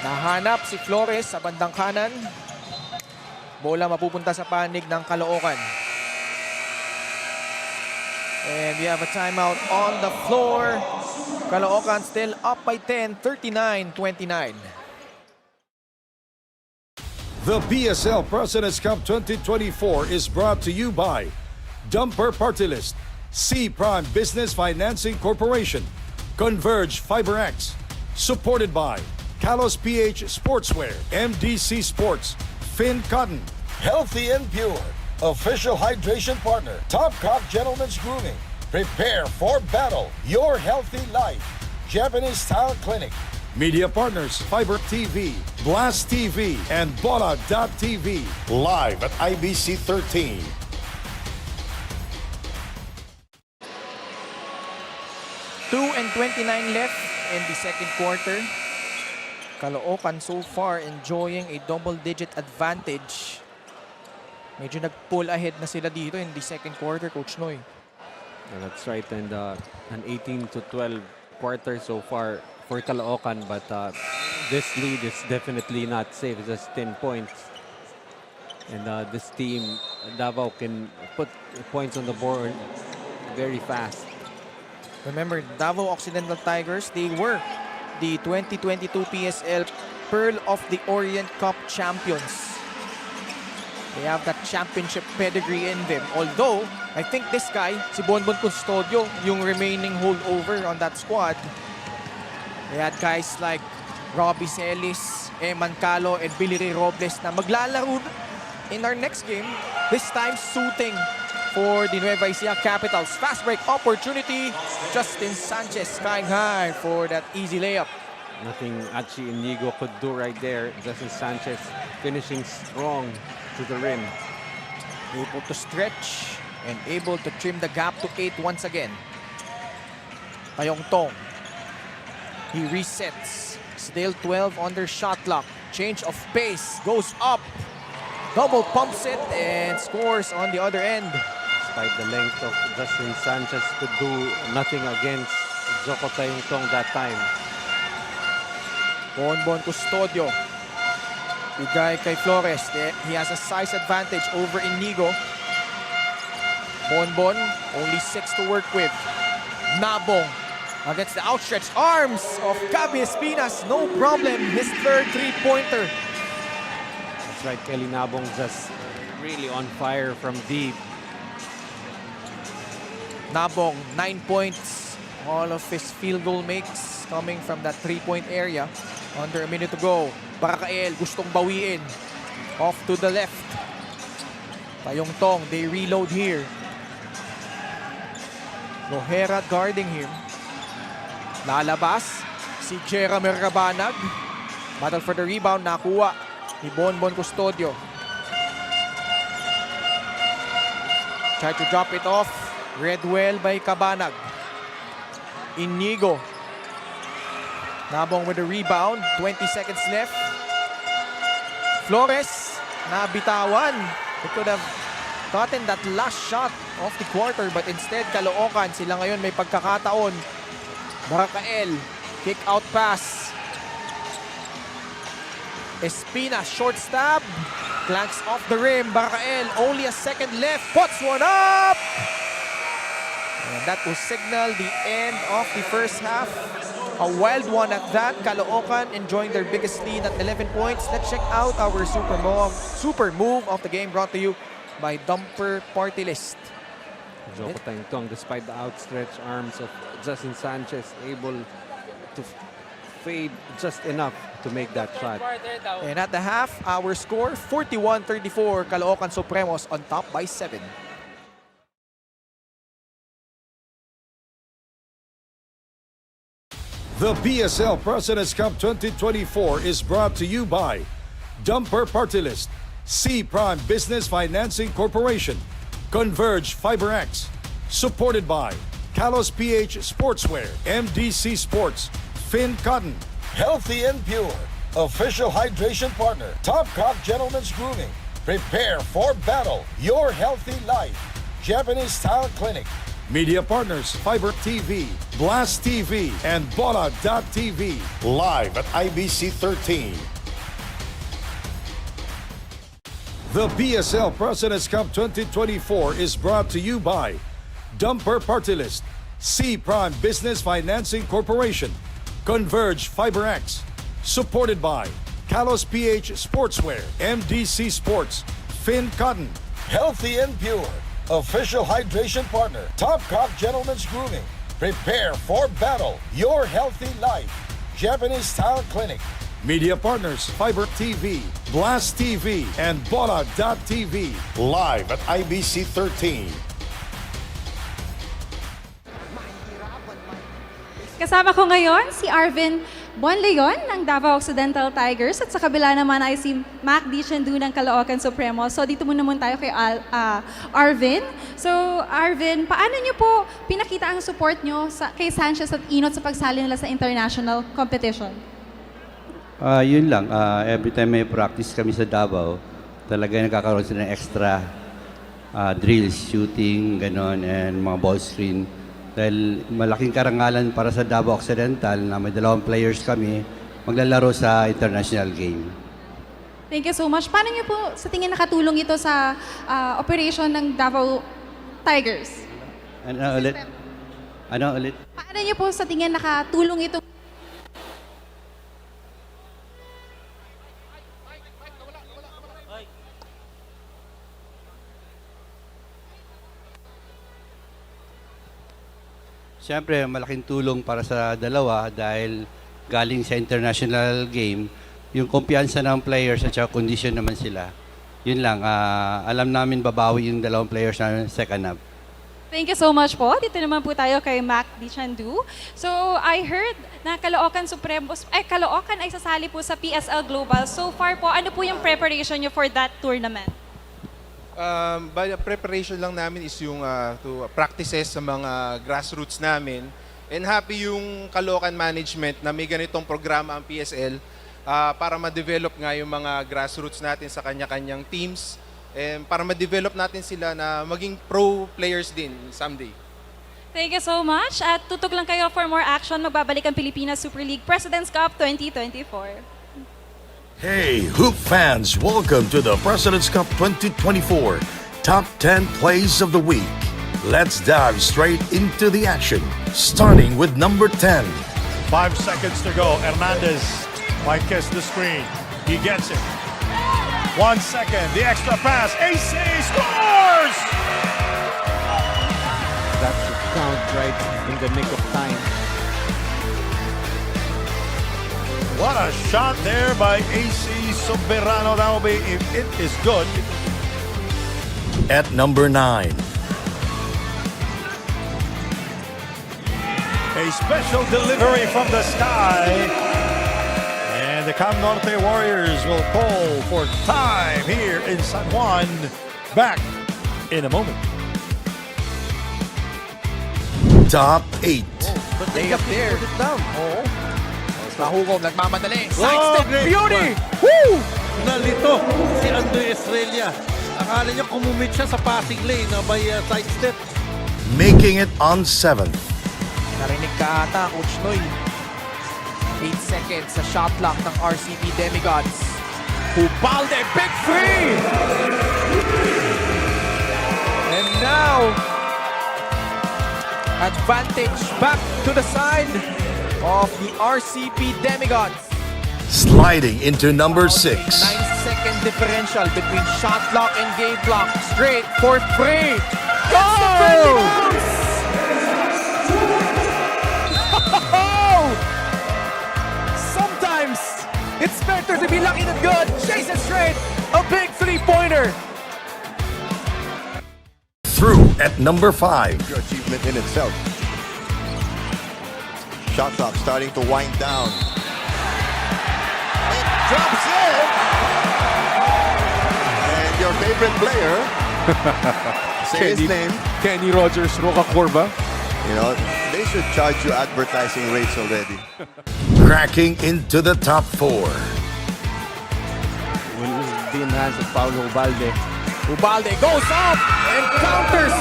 Nahanap si Flores sa bandang kanan. Bola mapupunta sa panig ng Caloocan. And we have a timeout on the floor. Caloocan still up by 10, 39-29. The PSL President's Cup 2024 is brought to you by Dumper Party List, C Prime Business Financing Corporation, Converge FiberX, supported by Kalos PH Sportswear, MDC Sports, Finn Cotton, Healthy and Pure, official hydration partner, Topcock Gentlemen's Grooming, prepare for battle, your healthy life, Japanese Style Clinic, media partners, Fiber TV, Blast TV, and Bola.tv, live at IBC 13. and 29 left in the second quarter. Caloocan so far enjoying a double-digit advantage. Medyo nag-pull ahead na sila dito in the second quarter, Coach Noy. That's right, and an 18-12 quarter so far for Caloocan, but this lead is definitely not safe. It's just 10 points. And this team, Davao, can put points on the board very fast. Remember, Davao Occidental Tigers, they were the 2022 PSL Pearl of the Orient Cup champions. They have that championship pedigree in them. Although, I think this guy, si Bonbon Custodio, yung remaining holdover on that squad. They had guys like Robbie Celis, Eman Calo, and Billy Ray Robles na maglalaro in our next game. This time, suiting for the Nueva Ecija Capitals. Fast break opportunity. Justin Sanchez skying high for that easy layup. Nothing Achi Inigo could do right there. Justin Sanchez finishing strong to the rim. Able to stretch and able to trim the gap to 8 once again. Tayong Tong. He resets. Still 12 under shot clock. Change of pace. Goes up. Double pumps it and scores on the other end. Despite the length of Justin Sanchez, could do nothing against Joko Tayong that time. Bonbon Custodio. Bigay kay Flores. He has a size advantage over Inigo. Bonbon, only 6 to work with. Nabong against the outstretched arms of Gabi Espinas. No problem. His third three-pointer. That's right, Kelly Nabong just really on fire from deep. Nabong, 9 points. All of his field goal makes coming from that three-point area. Under a minute to go. Barakael gustong bawiin. Off to the left. Tayong Tong, they reload here. Lohera guarding him. Lalabas si Jeremy Rabanag. Battle for the rebound, nakuha ni Bonbon Custodio. Try to drop it off. Read well by Cabanag. Inigo. Nabong with the rebound. 20 seconds left. Flores, nabitawan. He could have gotten that last shot of the quarter, but instead, Caloocan, sila ngayon may pagkakataon. Barakael, kick out pass. Espina, short stab. Clanks off the rim. Barakael, only a second left. Puts one up! And that will signal the end of the first half. A wild one at that. Caloocan enjoying their biggest lead at 11 points. Let's check out our super move of the game brought to you by Dumper Party List. Joko Tayong, despite the outstretched arms of Justin Sanchez, able to fade just enough to make that shot. And at the half, our score, 41-34. Caloocan Supremos on top by 7. The PSL President's Cup 2024 is brought to you by Dumper Party List, C Prime Business Financing Corporation, Converge FiberX, supported by Kalos PH Sportswear, MDC Sports, Finn Cotton, Healthy and Pure, official hydration partner, Topcock Gentlemen's Grooming, prepare for battle, your healthy life, Japanese Style Clinic, media partners, Fiber TV, Blast TV, and Bola.tv, live at IBC 13. The PSL President's Cup 2024 is brought to you by Dumper Party List, C Prime Business Financing Corporation, Converge FiberX, supported by Kalos PH Sportswear, MDC Sports, Finn Cotton, Healthy and Pure, official hydration partner, Topcock Gentlemen's Grooming, Prepare for Battle, Your Healthy Life, Japanese Style Clinic, media partners, Fiber TV, Blast TV, and Bola.tv, live at IBC 13. Kasama ko ngayon si Arvin Bonleon ng Davao Occidental Tigers at sa kabila naman ay si Mac Dichandu ng Caloocan Supremo. So dito muna tayo kay Arvin. So Arvin, paano niyo po pinakita ang support niyo kay Sanchez at Inot sa pagsali nila sa international competition? Yun lang, every time may practice kami sa Davao, talaga nagkakaroon sila ng extra drills, shooting, ganon, and mga ball screen. Dahil malaking karangalan para sa Davao Occidental na may 2 players kami maglalaro sa international game. Thank you so much. Paano niyo po sa tingin nakatulong ito sa operation ng Davao Tigers? Ano ulit? Paano niyo po sa tingin nakatulong ito? Siyempre, malaking tulong para sa dalawa dahil galing sa international game, yung kumpiyansa ng players at saka condition naman sila. Yun lang, alam namin babawi yung 2 players na second half. Thank you so much po. Dito naman po tayo kay Mac Dichandu. So, I heard na Caloocan ay sasali po sa PSL Global. So far po, ano po yung preparation niyo for that tournament? Preparation lang namin is yung practices sa mga grassroots namin. And happy yung Caloocan management na may ganitong programa ang PSL para ma-develop nga yung mga grassroots natin sa kanya-kanyang teams. And para ma-develop natin sila na maging pro players din someday. Thank you so much. At tutok lang kayo for more action. Magbabalik ang Pilipinas Super League President's Cup 2024. Hey, Hoop fans, welcome to the President's Cup 2024 Top 10 Plays of the Week. Let's dive straight into the action, starting with number 10. 5 seconds to go. Hernandez might kiss the screen. He gets it. 1 second, the extra pass. AC scores! That should count right in the nick of time. What a shot there by AC Soberano. That will be, if it is good. At number 9. A special delivery from the sky. And the Cam Norte Warriors will call for time here in San Juan. Back in a moment. Top 8. Lay up there. Put it down. Oo. Nahugog, nagmamadali. Oh, Sidestep great beauty! one. Woo! Nalito si Andre Estrella. Akala niya kumumit siya sa passing lane na by sidestep. Making it on 7th. Narinig ka ata, Coach Noy. 8 seconds sa shot clock ng RCP Demigods. Ubalde, big free! And now, advantage back to the side of the RCP Demigods. Sliding into number 6. 9-second differential between shot clock and game clock. Straight for free. Go! Sometimes it's better to be lucky than good. Chase it straight. A big 3-pointer. Through at number 5. Your achievement in itself. Shot clock starting to wind down. It drops in. And your favorite player, say his name. Kenny Rogers, Roca Corba. You know, they should charge you advertising rates already. Cracking into the top 4. Will be in hands of Paulo Ubalde. Ubalde goes up and counters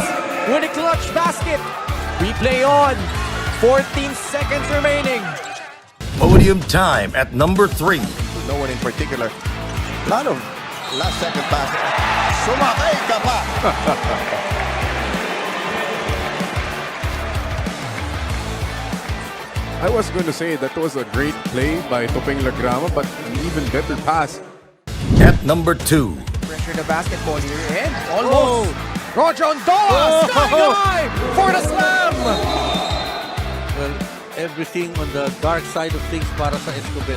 with a clutch basket. Replay on. 14 seconds remaining. Podium time at number 3. No one in particular. A lot of last second pass. Sumakay ka pa. I was going to say that was a great play by Topeng Lagrama, but an even better pass. At number 2. Pressure the basketball here and almost. Roger Ondoa! Sky high for the slam! Well, everything on the dark side of things para sa Escobar.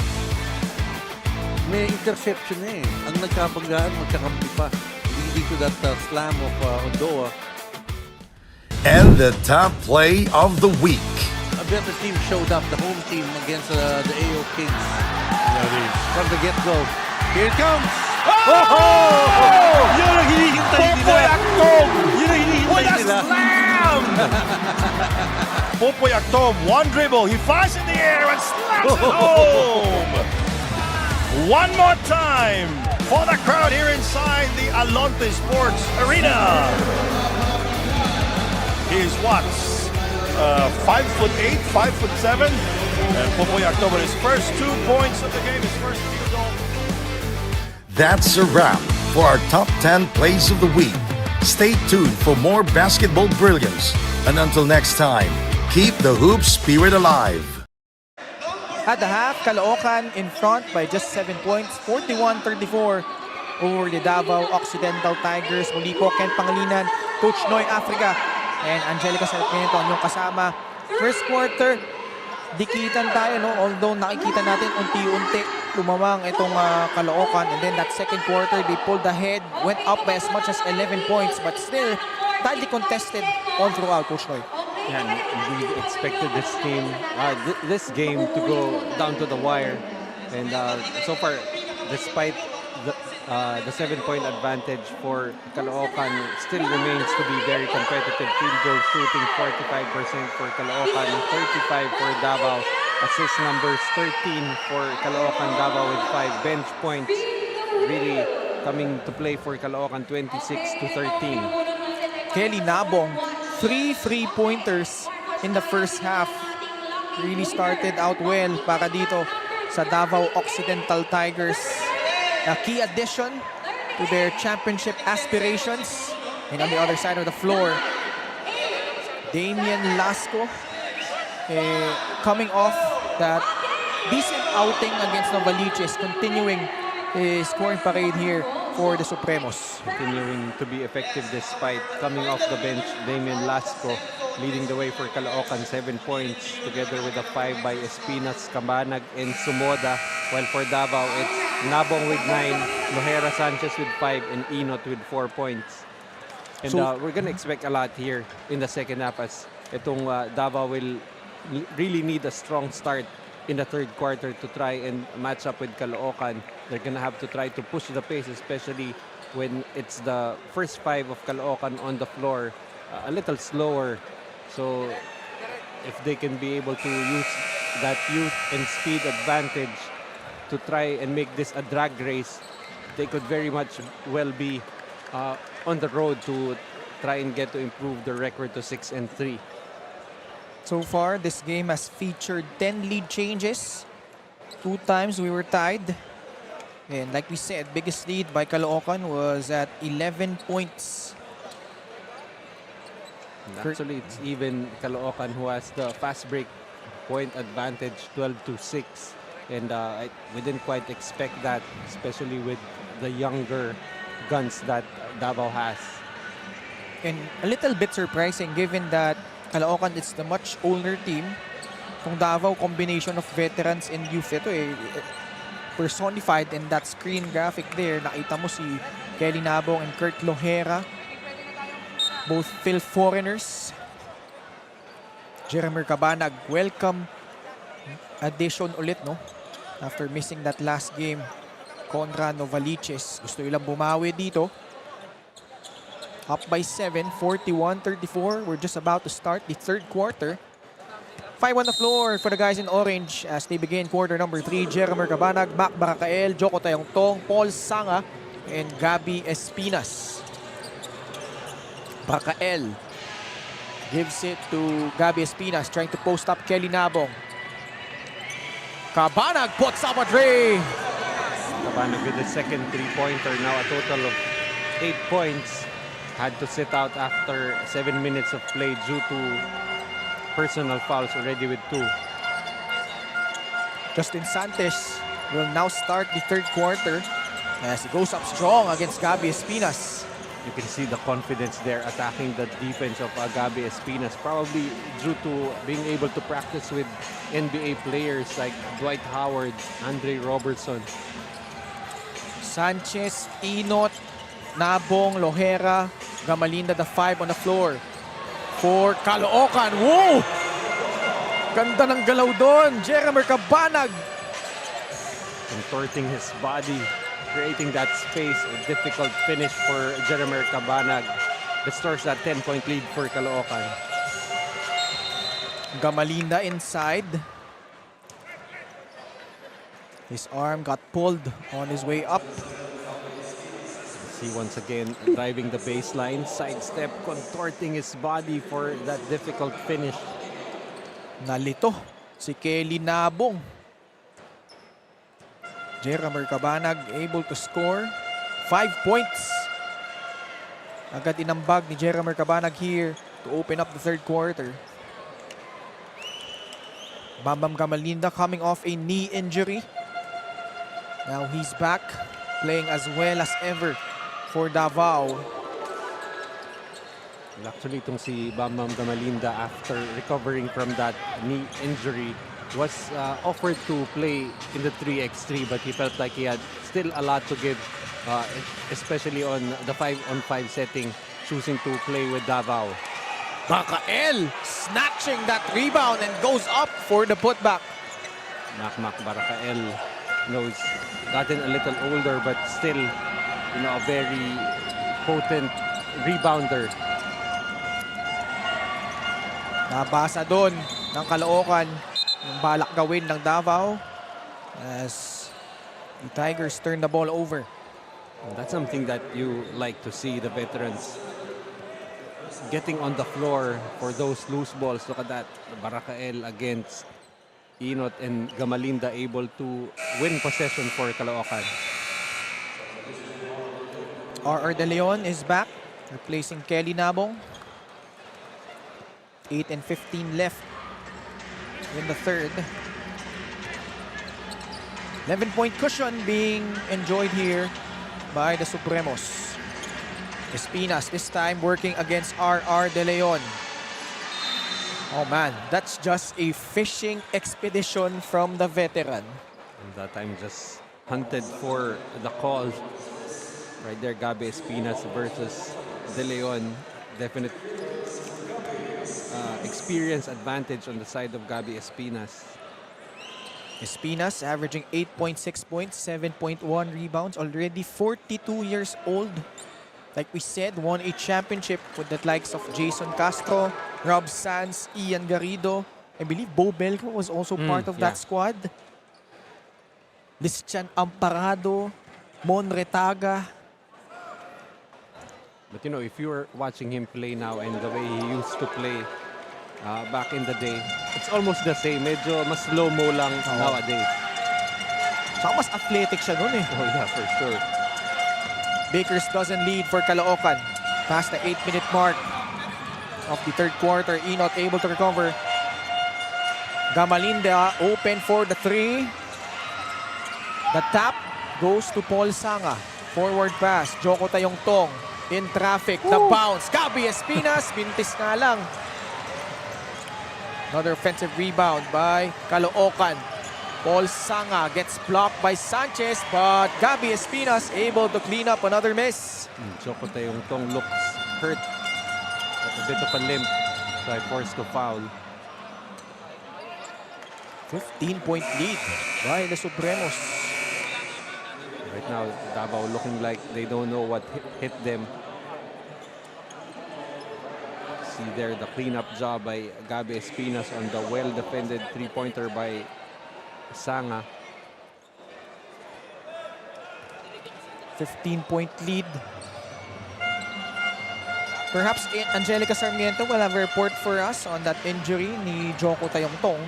May interception na eh. Ang nagkabanggaan, magkakampi pa. Leading to that slam of Ondoa. And the top play of the week. A better team showed up, the home team against the AO Kings. From the get-go. Here it comes! Yun ang hinihintay nila. Popoy Aktom! Yun ang hinihintay nila. Slam! Popoy Aktom, one dribble. He flies in the air and slams it home! One more time for the crowd here inside the Alonte Sports Arena. He's what? 5'8", 5'7", and Popoy Aktom with his first 2 points of the game, his first field goal. That's a wrap for our top 10 plays of the week. Stay tuned for more basketball brilliance. And until next time, keep the hoop spirit alive. At the half, Caloocan in front by just 7 points, 41-34 over the Davao Occidental Tigers. Muli po, Ken Pangilinan, Coach Noy Africa, and Angelica Sarmiento ang yung kasama. First quarter, dikitan tayo, no? Although nakikita natin unti-unti lumamang itong Caloocan. And then that second quarter, they pulled ahead, went up by as much as 11 points, but still tightly contested all throughout, Coach Noy. Yeah, we expected this team, this game to go down to the wire. And so far, despite the 7-point advantage for Caloocan, still remains to be very competitive. Field goal shooting 45% for Caloocan, 35% for Davao. Assist numbers 13 for Caloocan, Davao with 5 bench points. Really coming to play for Caloocan, 26-13. Kelly Nabong, 3 3-pointers in the first half. Really started out well para dito sa Davao Occidental Tigers. A key addition to their championship aspirations. And on the other side of the floor, Damian Lasco coming off that decent outing against Novaliches, continuing his scoring parade here for the Supremos. Continuing to be effective despite coming off the bench. Damian Lasco leading the way for Caloocan, 7 points together with a 5 by Espinas, Cabanag, and Sumoda. While for Davao, it's Nabong with 9, Lohera Sanchez with 5, and Inot with 4 points. And So- we're gonna expect a lot here in the second half as itong Davao will really need a strong start in the third quarter to try and match up with Caloocan. They're gonna have to try to push the pace, especially when it's the first 5 of Caloocan on the floor, a little slower. So if they can be able to use that youth and speed advantage to try and make this a drag race, they could very much well be on the road to try and get to improve their record to 6-3. So far, this game has featured 10 lead changes. 2 times we were tied. And like we said, biggest lead by Caloocan was at 11 points. Actually, it's even Caloocan who has the fast break point advantage, 12-6. And we didn't quite expect that, especially with the younger guns that Davao has. And a little bit surprising given that Caloocan is the much older team. Kung Davao, combination of veterans and youth. Ito personified in that screen graphic there. Nakita mo si Kelly Nabong and Kurt Lohera. Both Phil foreigners. Jeremy Cabanag, welcome addition ulit, no? After missing that last game kontra Novaliches. Gusto ilang bumawi dito. Up by 7, 41-34. We're just about to start the third quarter. 5 on the floor for the guys in orange as they begin quarter number 3. Jeremy Cabanag, Mac Baracael, Joko Tayongtong, Paul Sanga, and Gabby Espinas. Baracael gives it to Gabby Espinas, trying to post up Kelly Nabong. Cabanag puts up a three. Cabanag with the second 3-pointer, now a total of 8 points. Had to sit out after 7 minutes of play due to personal fouls already with 2. Justin Santos will now start the third quarter as he goes up strong against Gabby Espinas. You can see the confidence there attacking the defense of Gabby Espinas, probably due to being able to practice with NBA players like Dwight Howard, Andre Robertson. Sanchez, Inot, Nabong, Lohera, Gamalinda, the 5 on the floor. For Caloocan. Whoa! Ganda ng galaw doon. Jeremer Cabanag. Contorting his body, creating that space. A difficult finish for Jeremer Cabanag. Restores that 10-point lead for Caloocan. Gamalinda inside. His arm got pulled on his way up. See once again driving the baseline, sidestep, contorting his body for that difficult finish. Nalito si Kelly Nabong. Jeremer Cabanag able to score 5 points. Agad inambag ni Jeremer Cabanag here to open up the third quarter. Bambam Gamalinda coming off a knee injury. Now he's back, playing as well as ever for Davao. Actually, itong si Bambam Gamalinda, after recovering from that knee injury, was offered to play in the 3x3, but he felt like he had still a lot to give, especially on the 5-on-5 setting, choosing to play with Davao. Barakael snatching that rebound and goes up for the putback. Makmak Barakael knows gotten a little older, but still, a very potent rebounder. Nabasa doon ng Caloocan yung balak gawin ng Davao as the Tigers turn the ball over. And that's something that you like to see, the veterans getting on the floor for those loose balls. Look at that, Barakael against Inot and Gamalinda able to win possession for Caloocan. RR De Leon is back, replacing Kelly Nabong. 8 and 15 left in the third. 11-point cushion being enjoyed here by the Supremos. Espinas this time working against RR De Leon. Oh man, that's just a fishing expedition from the veteran. And that time just hunted for the call. Right there, Gabby Espinas versus De Leon. Definite experience advantage on the side of Gabby Espinas. Espinas averaging 8.6 points, 7.1 rebounds, already 42 years old. Like we said, won a championship with the likes of Jason Castro, Rob Sands, Ian Garrido. I believe Bo Belco was also part of that squad. Lischan Amparado, Mon Retaga. But if you were watching him play now and the way he used to play back in the day, it's almost the same. Medyo mas slow-mo lang nowadays. Saka mas athletic siya nun eh. Oh yeah, for sure. Bakers doesn't lead for Caloocan. Past the 8-minute mark of the third quarter. Inot able to recover. Gamalinda open for the 3. The tap goes to Paul Sanga. Forward pass. Joko Tayongtong in traffic. The bounce. Gabby Espinas. Bintis nga lang. Another offensive rebound by Caloocan. Paul Sanga gets blocked by Sanchez, but Gabby Espinas able to clean up another miss. Joko Tayongtong looks hurt. A bit of a limp, so I forced to foul. 15-point lead by the Supremos. Right now, Davao looking like they don't know what hit them. See there the cleanup job by Gabby Espinas on the well-defended three-pointer by Sanga. 15-point lead. Perhaps Angelica Sarmiento will have a report for us on that injury ni Joko Tayongtong.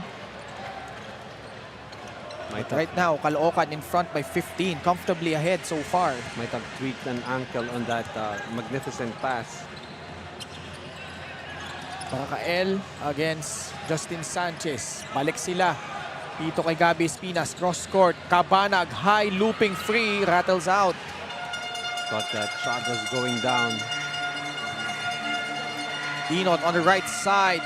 Right now, Caloocan in front by 15, comfortably ahead so far. Might have tweaked an ankle on that magnificent pass. Barakael against Justin Sanchez. Balik sila. Dito kay Gabby Espinas, cross court. Cabanag, high looping free, rattles out. Thought that shot was going down. Inot on the right side,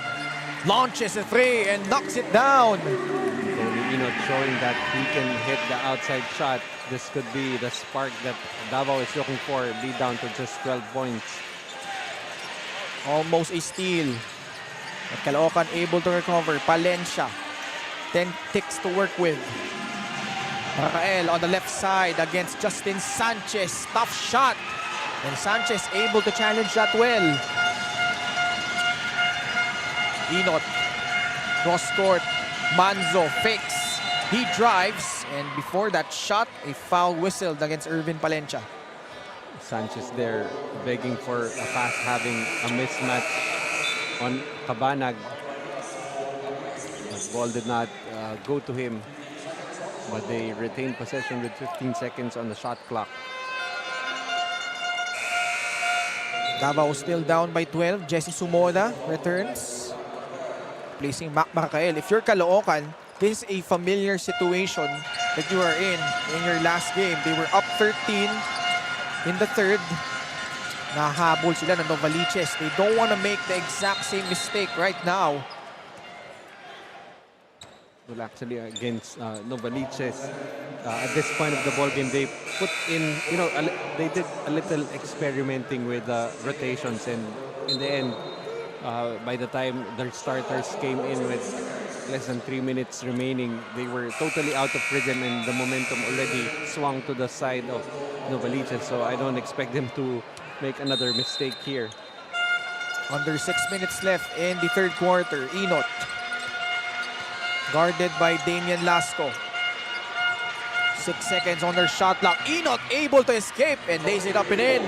launches a three and knocks it down. Tony Inot showing that he can hit the outside shot. This could be the spark that Davao is looking for. Be down to just 12 points. Almost a steal. But Caloocan able to recover. Palencia, 10 ticks to work with. Rafael on the left side against Justin Sanchez. Tough shot. And Sanchez able to challenge that well. Inot, cross court. Manzo fakes. He drives. And before that shot, a foul whistled against Irvin Palencia. Sanchez there begging for a pass, having a mismatch on Cabanag. The ball did not go to him, but they retained possession with 15 seconds on the shot clock. Davao still down by 12. Jesse Sumoda returns, placing Mac Makael. If you're Caloocan, this is a familiar situation that you are in your last game. They were up 13 in the third. Nahabol sila ng Novaliches. They don't want to make the exact same mistake right now. Well, actually, against Novaliches, at this point of the ball game, they put in, they did a little experimenting with rotations, and in the end, by the time their starters came in with less than 3 minutes remaining, they were totally out of rhythm, and the momentum already swung to the side of Novaliches. So I don't expect them to make another mistake here. Under 6 minutes left in the third quarter. Inot, guarded by Damian Lasco. 6 seconds on their shot clock. Inot able to escape and lays it up and in.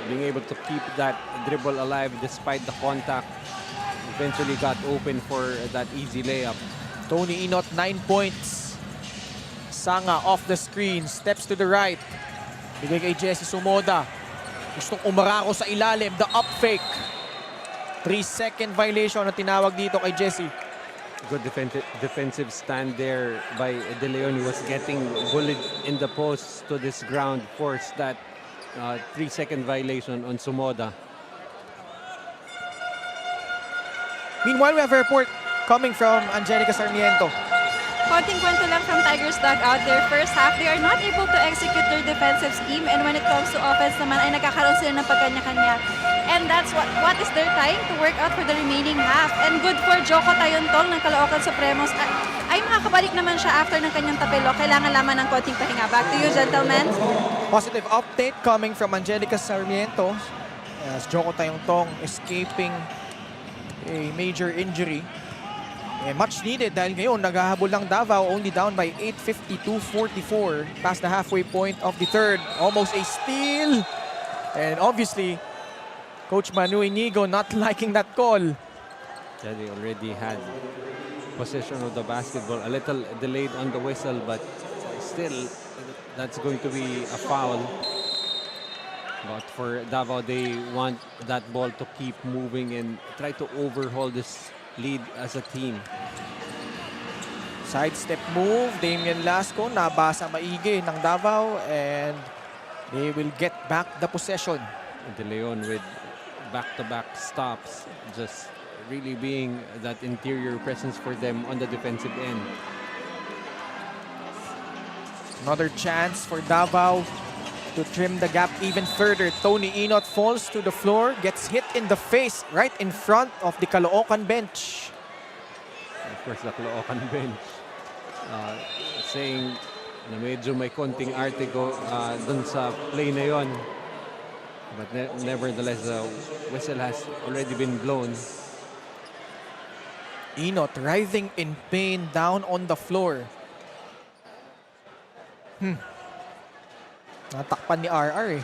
Being able to keep that dribble alive despite the contact, eventually got open for that easy layup. Tony Inot, 9 points. Sanga off the screen, steps to the right. Bigay kay Jesse Sumoda. Gustong umarako sa ilalim, the up fake. 3-second violation na tinawag dito kay Jesse. Good defensive stand there by De Leon. He was getting bullied in the post to this ground, forced that 3-second violation on Sumoda. Meanwhile, we have a report coming from Angelica Sarmiento. Konting kwento lang from Tigers dugout. Their first half, they are not able to execute their defensive scheme, and when it comes to offense naman ay nagkakaroon sila ng pagkanya-kanya. And that's what is their time to work out for the remaining half. And good for Joko Tayontol ng Caloocan Supremos. Ay makakabalik naman siya after ng kanyang tapelo. Kailangan lamang ng konting pahinga. Back to you, gentlemen. Positive update coming from Angelica Sarmiento as Joko Tayontong escaping a major injury. Much needed dahil ngayon naghahabol lang Davao, only down by 8:52-44 past the halfway point of the third. Almost a steal. And obviously, Coach Manu Inigo not liking that call. Yeah, they already had possession of the basketball, a little delayed on the whistle, but still, that's going to be a foul. But for Davao, they want that ball to keep moving and try to overhaul this lead as a team. Sidestep move, Damian Lasco, nabasa maigi ng Davao, and they will get back the possession. De Leon with back-to-back stops, just really being that interior presence for them on the defensive end. Another chance for Davao to trim the gap even further. Tony Inot falls to the floor, gets hit in the face right in front of the Caloocan bench. Of course, the Caloocan bench saying na medyo may konting artigo dun sa play na yon. But nevertheless, the whistle has already been blown. Inot writhing in pain down on the floor. Natakpan ni RR eh.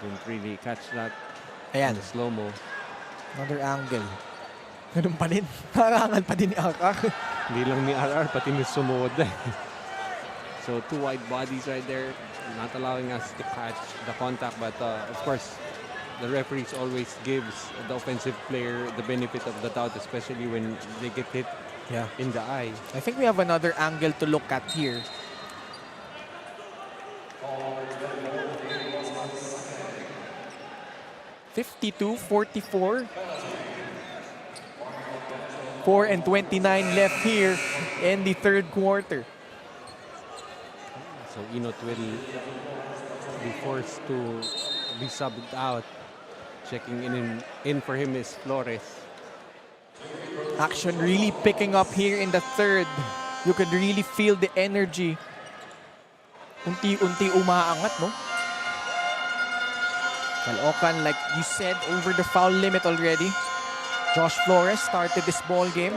Didn't really catch that. Ayan. In the slow-mo. Another angle. Ganun pa din. Nakakangal pa din ni RR. Hindi lang ni RR, pati ni Sumoda. So two wide bodies right there, not allowing us to catch the contact. But of course, the referees always gives the offensive player the benefit of the doubt, especially when they get hit in the eye. I think we have another angle to look at here. (52-44). 4:29 left here in the third quarter. So Inot will be forced to be subbed out. Checking in for him is Flores. Action really picking up here in the third. You could really feel the energy. Unti-unti umaangat, no? Caloocan, like you said, over the foul limit already. Josh Flores started this ball game.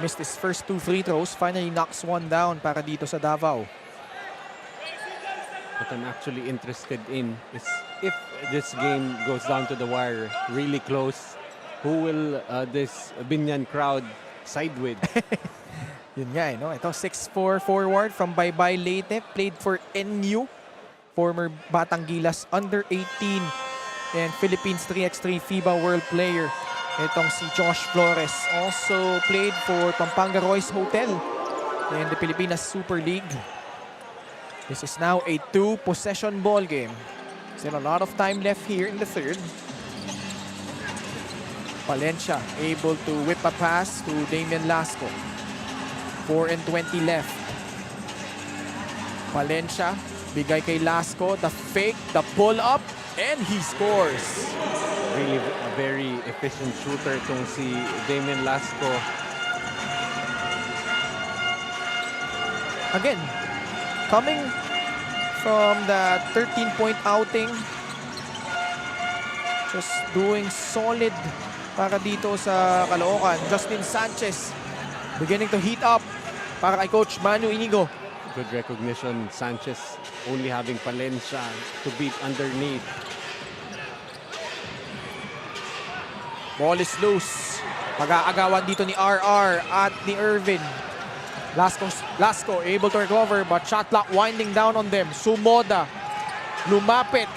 Missed his first 2 free throws. Finally knocks one down para dito sa Davao. What I'm actually interested in is if this game goes down to the wire, really close, who will this Binyan crowd side with? Yun nga, no? Ito, 6'4" forward from Baybay Leyte. Played for NU. Former Batang Gilas under 18 and Philippines 3x3 FIBA World Player. Itong si Josh Flores. Also played for Pampanga Royce Hotel in the Pilipinas Super League. This is now a 2-possession ball game. Still a lot of time left here in the third. Palencia able to whip a pass to Damian Lasco. 4:20 left. Palencia, bigay kay Lasco, the fake, the pull up, and he scores. Really a very efficient shooter itong si Damian Lasco. Again, coming from the 13-point outing, just doing solid para dito sa Caloocan. Justin Sanchez beginning to heat up para kay Coach Manu Inigo. Good recognition. Sanchez only having Palencia to beat underneath. Ball is loose. Pag-aagawan dito ni RR at ni Irvin. Lasco able to recover but shot clock winding down on them. Sumoda lumapit.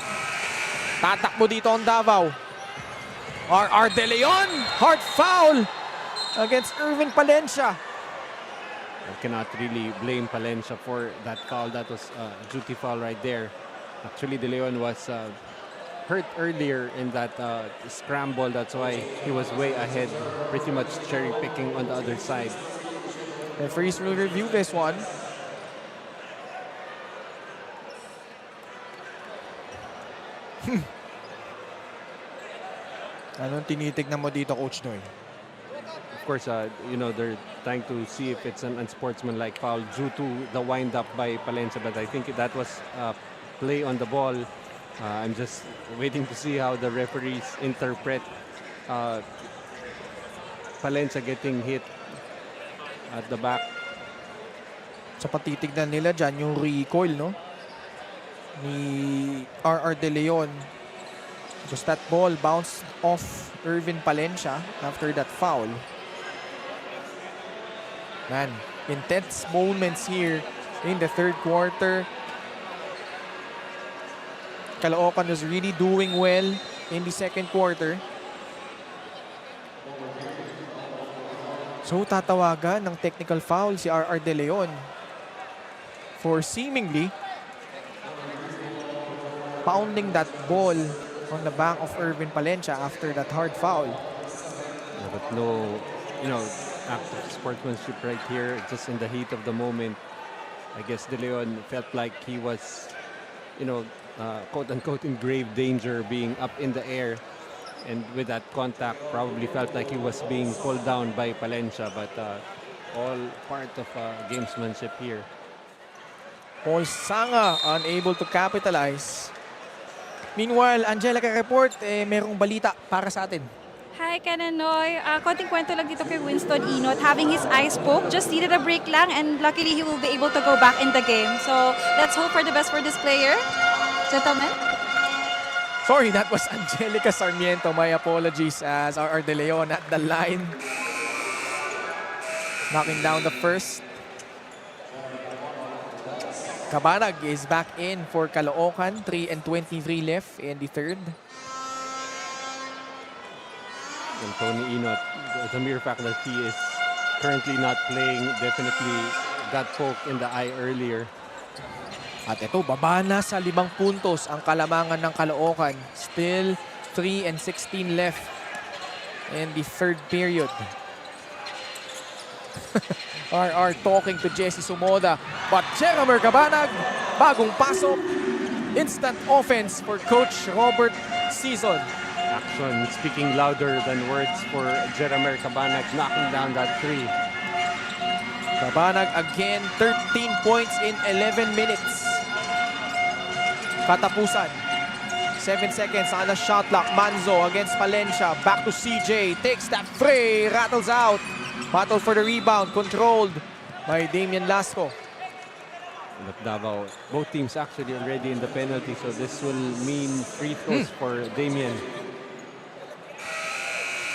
Tatakbo dito ang Davao. RR De Leon, hard foul against Irvin Palencia. I cannot really blame Palencia for that foul. That was a duty foul right there. Actually, De Leon was hurt earlier in that scramble. That's why he was way ahead, pretty much cherry picking on the other side. Referees will review this one. Anong tinitignan mo dito, Coach Noy? Of course, they're trying to see if it's an unsportsmanlike foul due to the wind-up by Palencia, but I think that was play on the ball. I'm just waiting to see how the referees interpret Palencia getting hit at the back. Sa patitignan nila dyan, yung recoil, no? Ni RR De Leon. Because that ball bounced off Irvin Palencia after that foul. Man, intense moments here in the third quarter. Caloocan was really doing well in the second quarter. So tatawagan ng technical foul si RR De Leon for seemingly pounding that ball on the back of Irvin Palencia after that hard foul. Yeah, but no, act of sportsmanship right here, just in the heat of the moment. I guess De Leon felt like he was, quote-unquote in grave danger being up in the air. And with that contact, probably felt like he was being pulled down by Palencia. But all part of gamesmanship here. Paul Sanga unable to capitalize. Meanwhile, Angelica Report, merong balita para sa atin. Hi, Kananoy. Konting kwento lang dito kay Winston Inot. Having his eyes poked, just needed a break lang, and luckily he will be able to go back in the game. So let's hope for the best for this player. Gentlemen. Sorry, that was Angelica Sarmiento. My apologies as RR De Leon at the line. Knocking down the first. Cabanag is back in for Caloocan. 3:23 left in the third. And Tony Inot, the mere fact that he is currently not playing definitely got poked in the eye earlier. At ito, baba na sa 5 puntos ang kalamangan ng Caloocan. Still 3 and 16 left in the third period. RR talking to Jesse Sumoda. But Jeramer Cabanag, bagong pasok. Instant offense for Coach Robert Season. Action speaking louder than words for Jeramer Cabanag knocking down that 3. Cabanag again, 13 points in 11 minutes. Katapusan. 7 seconds on the shot clock. Manzo against Palencia. Back to CJ. Takes that three. Rattles out. Battle for the rebound. Controlled by Damian Lasco. But Davao, both teams actually already in the penalty, so this will mean free throws for Damian.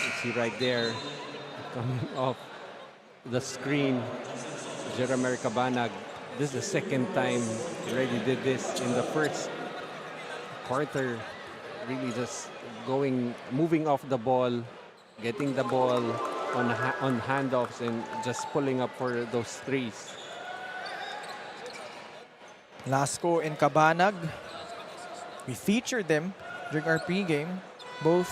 You see right there, coming off the screen, Jeramer Cabanag. This is the second time he already did this in the first quarter. Really just moving off the ball, getting the ball on handoffs and just pulling up for those threes. Lasco and Cabanag. We featured them during our pregame. Both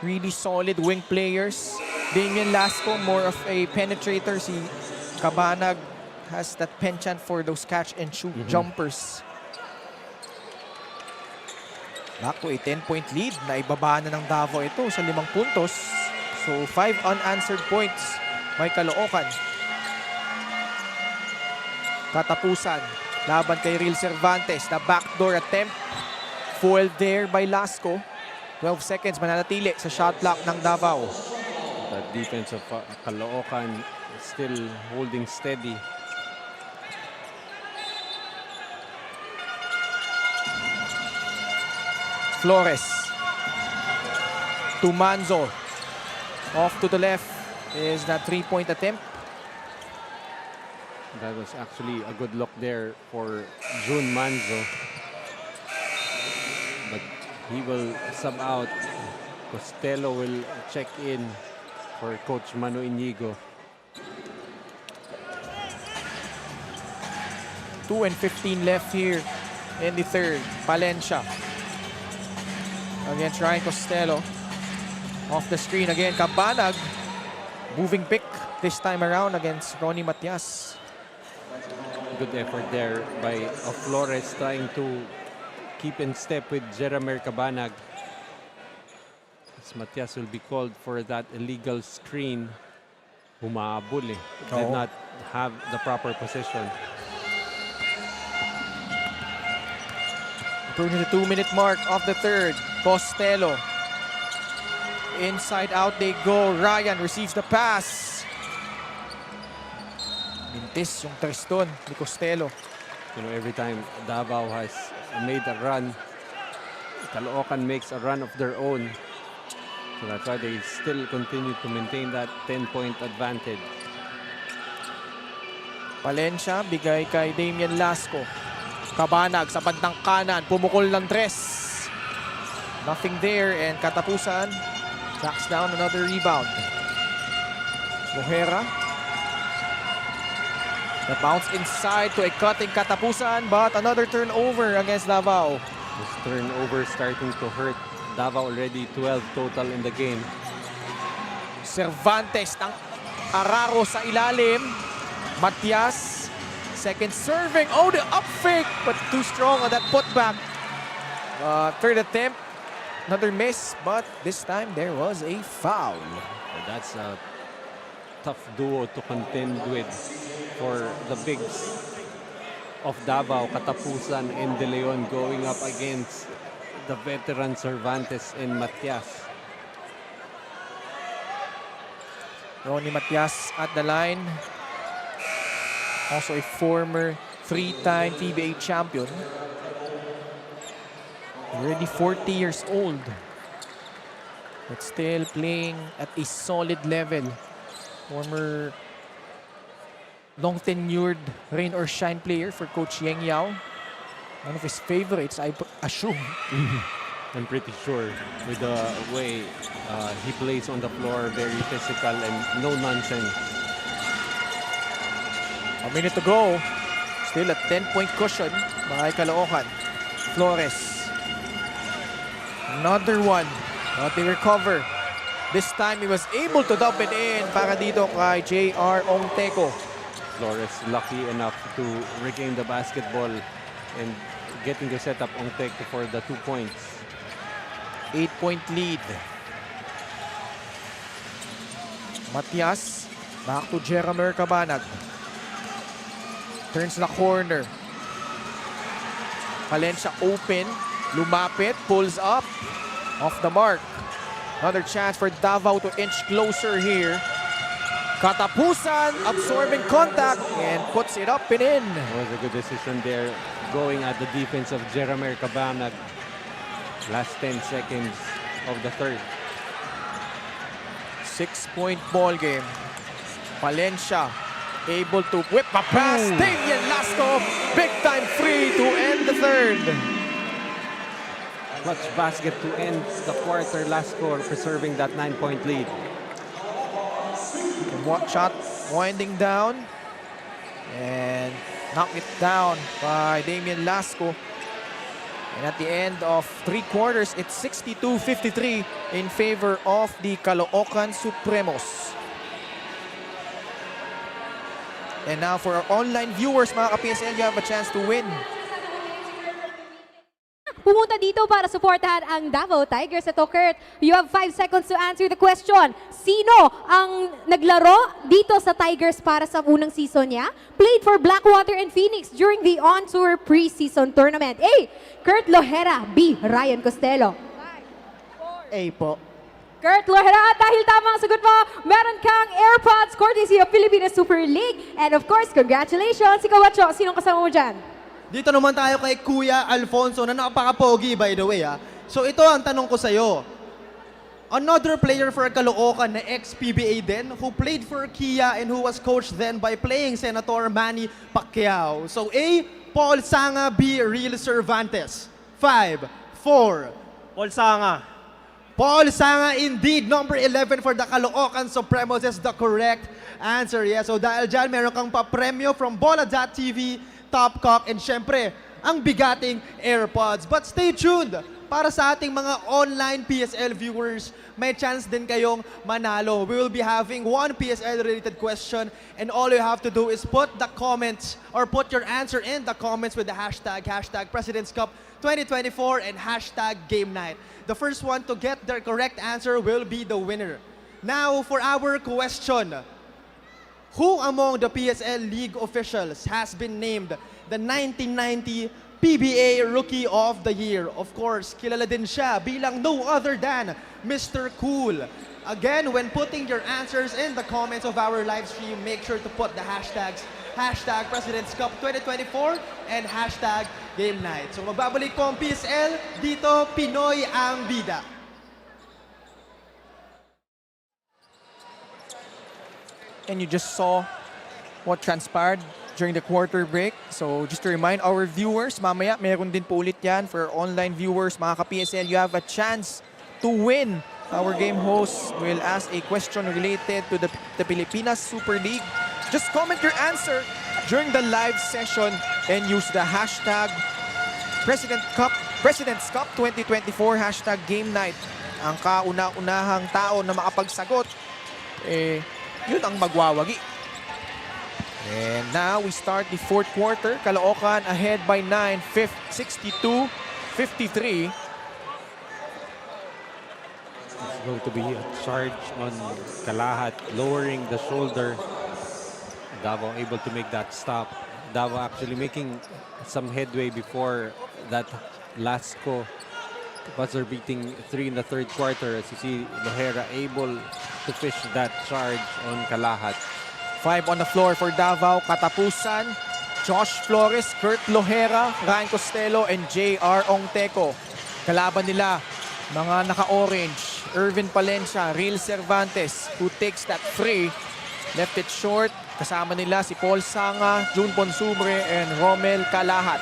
really solid wing players. Damian Lasco, more of a penetrator. Si Cabanag has that penchant for those catch-and-shoot jumpers. Back to a 10-point lead. Naibaba na ng Davao ito sa 5 puntos. So 5 unanswered points by Caloocan. Katapusan. Laban kay Real Cervantes. The backdoor attempt. Foiled there by Lasco. 12 seconds mananatili sa shot clock ng Davao. The defense of Caloocan is still holding steady. Flores. To Manzo. Off to the left is that 3-point attempt. That was actually a good look there for June Manzo. But he will sub out. Costello will check in for Coach Manu Inigo. 2 and 15 left here in the third. Palencia against Ryan Costello. Off the screen again, Cabanag. Moving pick this time around against Ronnie Matias. Good effort there by Flores trying to keep in step with Jeramer Cabanag. As Matias will be called for that illegal screen. Humahabol eh. Did not have the proper position. Approaching the 2-minute mark of the third. Costello. Inside out they go. Ryan receives the pass. Mintis yung triston ni Costello. You know, every time Davao has made a run, Caloocan makes a run of their own. So that's why they still continue to maintain that 10-point advantage. Palencia, bigay kay Damian Lasco. Cabanag sa bandang kanan, pumukol ng tres. Nothing there, and katapusan, tracks down another rebound. Mohera. The bounce inside to a cutting Katapusan, but another turnover against Davao. This turnover starting to hurt Davao already. 12 total in the game. Cervantes ng Araro sa ilalim. Matias, second serving. Oh, the up fake, but too strong on that putback. Third attempt, another miss, but this time there was a foul. That's a tough duo to contend with for the bigs of Davao, Katapusan and De Leon going up against the veteran Cervantes and Matias. Ronnie Matias at the line. Also a former 3-time PBA champion. Already 40 years old, but still playing at a solid level. Former long-tenured rain or shine player for Coach Yeng Yao. One of his favorites, I assume. I'm pretty sure with the way he plays on the floor, very physical and no nonsense. A minute to go. Still a 10-point cushion. Mga Caloocan. Flores. Another one. But they recover. This time he was able to dump it in para dito kay J.R. Ongteco. Flores lucky enough to regain the basketball and getting the setup Ongteco for the 2 points. 8-point lead. Matias. Back to Jeramer Cabanag. Turns the corner. Palencia open. Lumapit. Pulls up. Off the mark. Another chance for Davao to inch closer here. Katapusan, absorbing contact, and puts it up and in. It was a good decision there, going at the defense of Jeramer Cabanag. Last 10 seconds of the third. 6-point ball game. Palencia able to whip a pass. Damian Lasco, big time free to end the third. Clutch basket to end the quarter. Last score, preserving that 9-point lead. Shot winding down and knock it down by Damian Lasco. And at the end of 3 quarters, it's 62-53 in favor of the Caloocan Supremos. And now for our online viewers, mga ka-PSL, you have a chance to win. Pumunta dito para suportahan ang Davao Tigers. Ito, Kurt, you have 5 seconds to answer the question. Sino ang naglaro dito sa Tigers para sa unang season niya? Played for Blackwater and Phoenix during the on-tour preseason tournament. A. Kurt Lohera. B. Ryan Costello. A po. Kurt Lohera, dahil tama ang sagot mo, meron kang AirPods courtesy of Philippines Super League. And of course, congratulations. Ikaw, Wacho, sinong kasama mo dyan? Dito naman tayo kay Kuya Alfonso na napaka-pogi by the way. So ito ang tanong ko sa'yo. Another player for Caloocan na ex-PBA din who played for Kia and who was coached then by playing Senator Manny Pacquiao. So A. Paul Sanga. B. Real Cervantes. 5, 4. Paul Sanga. Paul Sanga indeed. Number 11 for the Caloocan Supremos is the correct answer. Yeah, so dahil dyan, meron kang papremyo from Bola.tv, Topcock, and syempre, ang bigating AirPods. But stay tuned! Para sa ating mga online PSL viewers, may chance din kayong manalo. We will be having one PSL-related question and all you have to do is put the comments or put your answer in the comments with the hashtag President's Cup 2024 and hashtag Game Night. The first one to get their correct answer will be the winner. Now, for our question, who among the PSL League officials has been named the 1990 PBA Rookie of the Year? Of course, kilala din siya bilang no other than Mr. Cool. Again, when putting your answers in the comments of our live stream, make sure to put the hashtags hashtag President's Cup 2024 and hashtag Game Night. So magbabalik po ang PSL, dito Pinoy ang bida. And you just saw what transpired during the quarter break. So just to remind our viewers, mamaya meron din po ulit yan for online viewers, mga ka-PSL. You have a chance to win. Our game host will ask a question related to the Pilipinas Super League. Just comment your answer during the live session and use the hashtag President's Cup 2024 hashtag Game Night. Ang kauna-unahang tao na makapagsagot, yun ang magwawagi. And now we start the fourth quarter. Caloocan ahead by 9, 62-53. It's going to be a charge on Kalahat, lowering the shoulder. Davao able to make that stop. Davao actually making some headway before that last go. Buzzer beating 3 in the third quarter. As you see, Lohera able to fish that charge on Kalahat. 5 on the floor for Davao. Katapusan, Josh Flores, Kurt Lohera, Ryan Costello, and J.R. Ongteco. Kalaban nila, mga naka-orange, Irvin Palencia, Real Cervantes, who takes that free. Left it short. Kasama nila si Paul Sanga, June Ponsubre, and Romel Kalahat.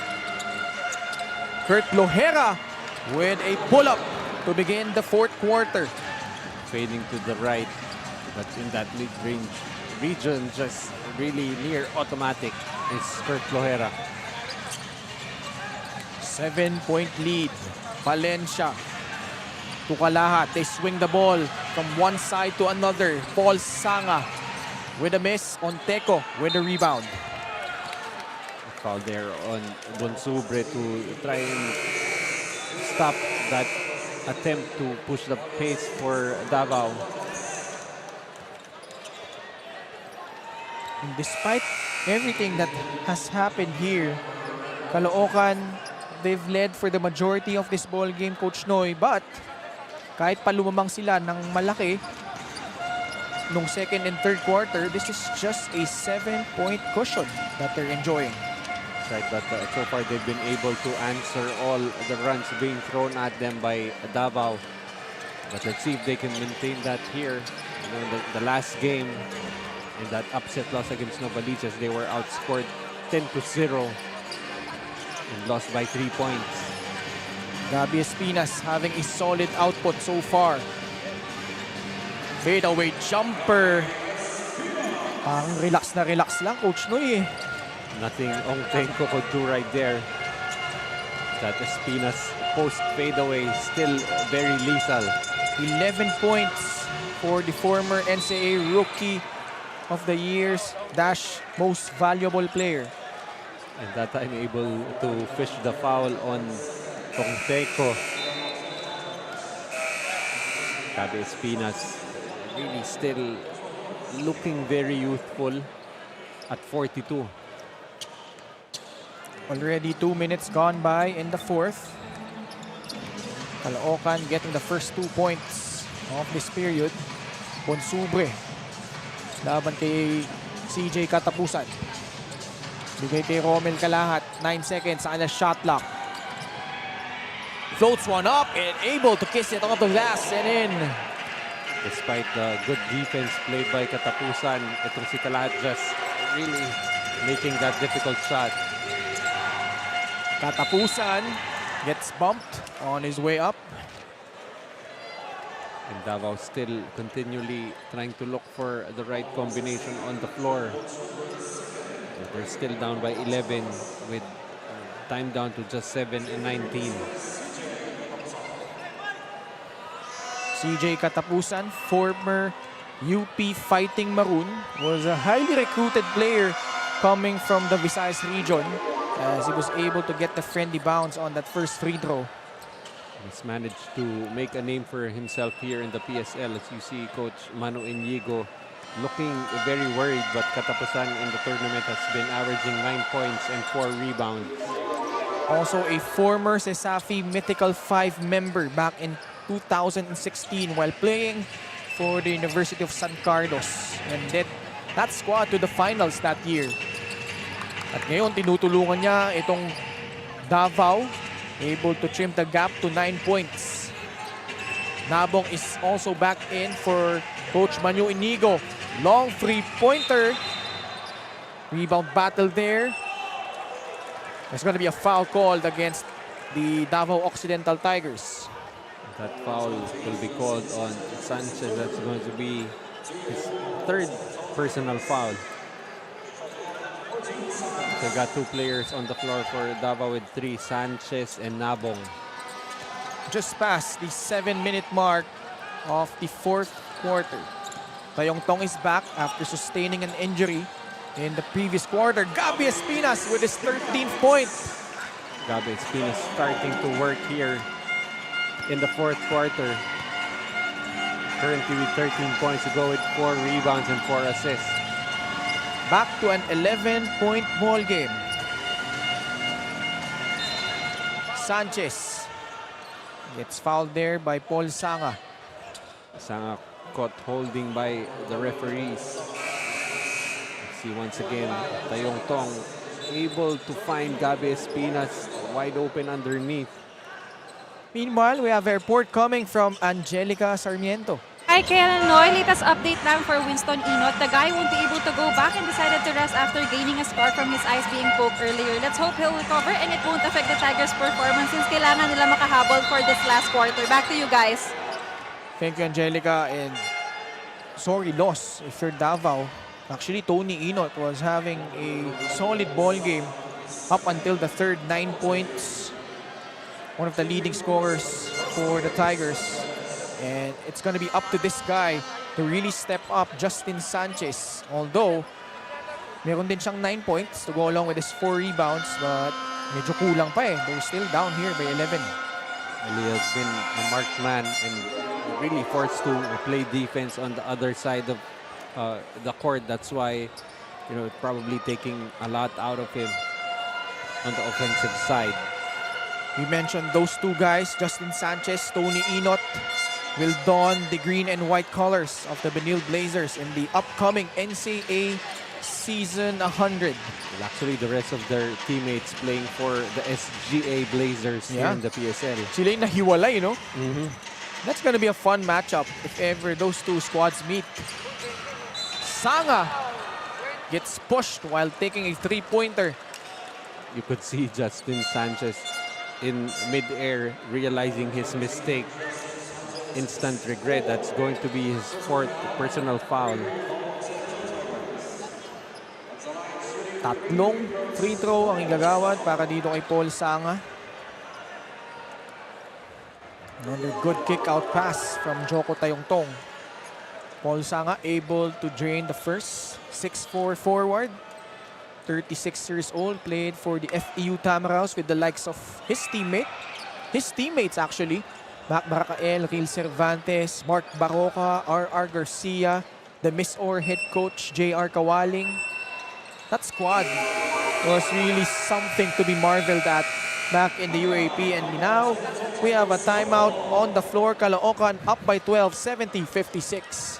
Kurt Lohera with a pull-up to begin the fourth quarter. Fading to the right, but in that mid-range region, just really near automatic, is Kurt Lohera. 7-point lead. Valencia to Kalahat. They swing the ball from one side to another. Paul Sanga with a miss on Teco with a rebound. Foul there on Bonsubre to try and stop that attempt to push the pace for Davao. And despite everything that has happened here, Caloocan, they've led for the majority of this ball game, Coach Noy. But kahit pa lumamang sila ng malaki nung second and third quarter, this is just a 7-point cushion that they're enjoying. Right, but so far they've been able to answer all the runs being thrown at them by Davao. But let's see if they can maintain that here. You know, the last game in that upset loss against Novaliches, they were outscored 10-0 and lost by 3 points. Gabby Espinas having a solid output so far. Fadeaway jumper. Parang relax lang, Coach Noy eh. Nothing Ong Tenko could do right there. That Espinas post fadeaway still very lethal. 11 points for the former NCAA Rookie of the Year's / Most Valuable Player. And that time able to fish the foul on Ong Tenko. Gabby Espinas really still looking very youthful at 42. Already 2 minutes gone by in the fourth. Caloocan getting the first 2 points of this period. Bonsubre laban kay CJ Katapusan. Bigay kay Romel Kalahat. 9 seconds sa kanya shot clock. Floats one up and able to kiss it on the glass and in. Despite the good defense played by Katapusan, itong si Kalahat just really making that difficult shot. Katapusan gets bumped on his way up. And Davao still continually trying to look for the right combination on the floor. But they're still down by 11 with time down to just 7 and 19. CJ Katapusan, former UP Fighting Maroon, was a highly recruited player coming from the Visayas region, as he was able to get the friendly bounce on that first free throw. He's managed to make a name for himself here in the PSL. As you see, Coach Manu Inigo looking very worried, but Katapusan in the tournament has been averaging 9 points and 4 rebounds. Also a former Cesafi Mythical 5 member back in 2016 while playing for the University of San Carlos, and led that squad to the finals that year. At ngayon, tinutulungan niya itong Davao, able to trim the gap to 9 points. Nabong is also back in for Coach Manu Inigo. Long three-pointer. Rebound battle there. There's going to be a foul called against the Davao Occidental Tigers. That foul will be called on Sanchez. That's going to be his third personal foul. So we got 2 players on the floor for Davao with 3, Sanchez and Nabong. Just past the 7-minute mark of the fourth quarter. Tayong Tong is back after sustaining an injury in the previous quarter. Gabby Espinas with his 13th point. Gabby Espinas starting to work here in the fourth quarter. Currently with 13 points to go with 4 rebounds and 4 assists. Back to an 11-point ball game. Sanchez gets fouled there by Paul Sanga. Sanga caught holding by the referees. Let's see once again, Tayong Tong able to find Gabby Espinas wide open underneath. Meanwhile, we have a report coming from Angelica Sarmiento. Kay Kelanoy, latest update lang for Winston Inot. The guy won't be able to go back and decided to rest after gaining a scar from his eyes being poked earlier. Let's hope he'll recover and it won't affect the Tigers' performance since kailangan nila makahabol for this last quarter. Back to you guys. Thank you, Angelica. And sorry, loss for Davao. Actually, Tony Inot was having a solid ball game up until the third, 9 points. One of the leading scorers for the Tigers. And it's going to be up to this guy to really step up, Justin Sanchez. Although, meron din siyang 9 points to go along with his 4 rebounds. But medyo kulang pa eh. They're still down here by 11. Well, he has been a marked man and really forced to play defense on the other side of the court. That's why, probably taking a lot out of him on the offensive side. We mentioned those two guys, Justin Sanchez, Tony Inot, will don the green and white colors of the Benil Blazers in the upcoming NCAA Season 100. Well, actually, the rest of their teammates playing for the SGA Blazers here in the PSL. Sila yung nahiwalay, no? That's gonna be a fun matchup if ever those two squads meet. Sanga gets pushed while taking a three-pointer. You could see Justin Sanchez in mid-air realizing his mistake. Instant regret. That's going to be his 4th personal foul. Tatlong free throw ang igagawad para dito kay Paul Sanga. Another good kick-out pass from Joko Tayongtong. Paul Sanga able to drain the first. 6'4" forward. 36 years old. Played for the FEU Tamaraws with the likes of his teammates actually. Mac Baracael, Ril Cervantes, Mark Baroka, R.R. Garcia, the Miss Or head coach, J.R. Kawaling. That squad was really something to be marveled at back in the UAP. And now, we have a timeout on the floor. Caloocan up by 12, 70-56.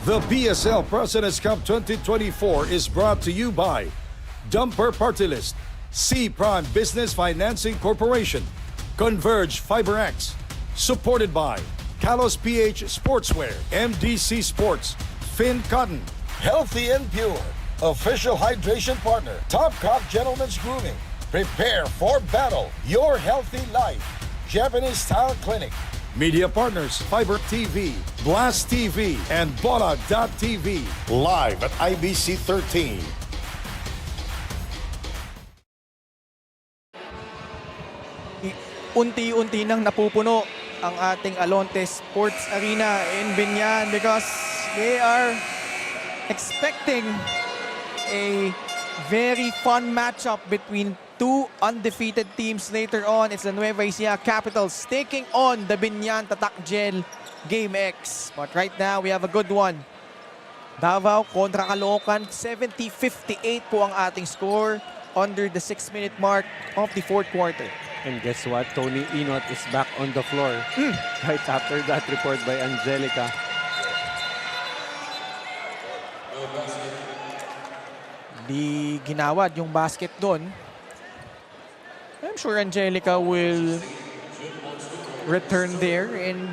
The PSL President's Cup 2024 is brought to you by Dumper Party List, C Prime Business Financing Corporation, Converge FiberX, supported by Kalos PH Sportswear, MDC Sports, Finn Cotton, Healthy and Pure, official hydration partner, Topcock Gentlemen's Grooming, Prepare for Battle, Your Healthy Life, Japanese Style Clinic, media partners, Fiber TV, Blast TV, and Bola.tv, live at IBC 13. Unti-unti nang napupuno ang ating Alonte Sports Arena in Binyan because they are expecting a very fun matchup between two undefeated teams later on. It's the Nueva Ecija Capitals taking on the Binyan Tatak Gel Game X. But right now, we have a good one. Davao kontra Caloocan, 70-58 po ang ating score under the 6-minute mark of the 4th quarter. And guess what? Tony Inot is back on the floor right after that report by Angelica. Di ginawad yung basket doon. I'm sure Angelica will return there and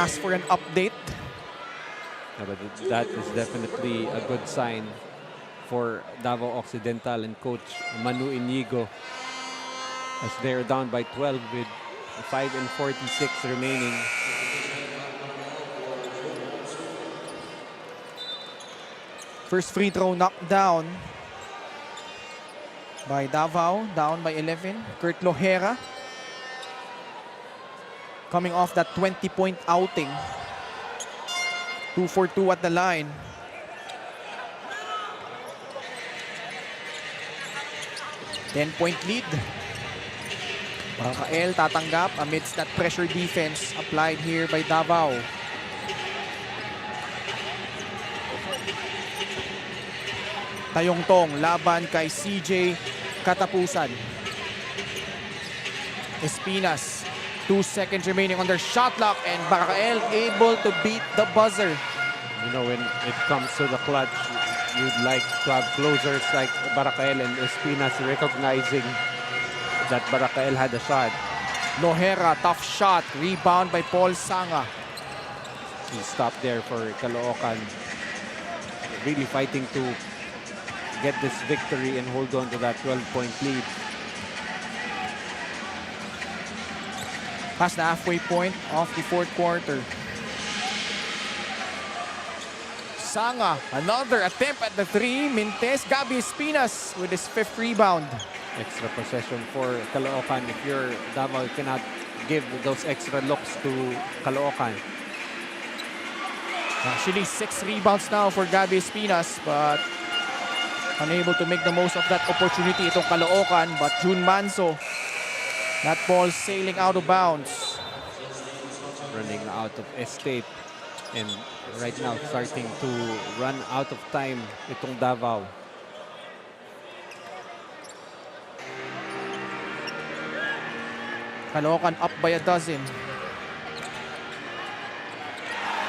ask for an update. Yeah, but that is definitely a good sign for Davao Occidental and Coach Manu Inigo as they're down by 12 with 5:46 remaining. First free throw knocked down by Davao, down by 11. Kurt Lohera coming off that 20-point outing. 2 for 2 at the line. Ten-point lead. Baracael tatanggap amidst that pressure defense applied here by Davao. Tayongtong laban kay CJ Katapusan. Espinas, 2 seconds remaining on their shot clock and Baracael able to beat the buzzer. You know, when it comes to the clutch, you'd like to have closers like Baracael and Espinas recognizing that Baracael had a shot. Lohera, tough shot. Rebound by Paul Sanga. He stopped there for Caloocan. Really fighting to get this victory and hold on to that 12-point lead. Past the halfway point of the fourth quarter. Sanga, another attempt at the three. Mintes, Gabby Espinas with his 5th rebound. Extra possession for Caloocan. If you're Davao, you cannot give those extra looks to Caloocan. Actually, 6 rebounds now for Gabby Espinas, but unable to make the most of that opportunity itong Caloocan. But June Manso, that ball sailing out of bounds. Running out of estate. And right now, starting to run out of time itong Davao. Caloocan up by a dozen.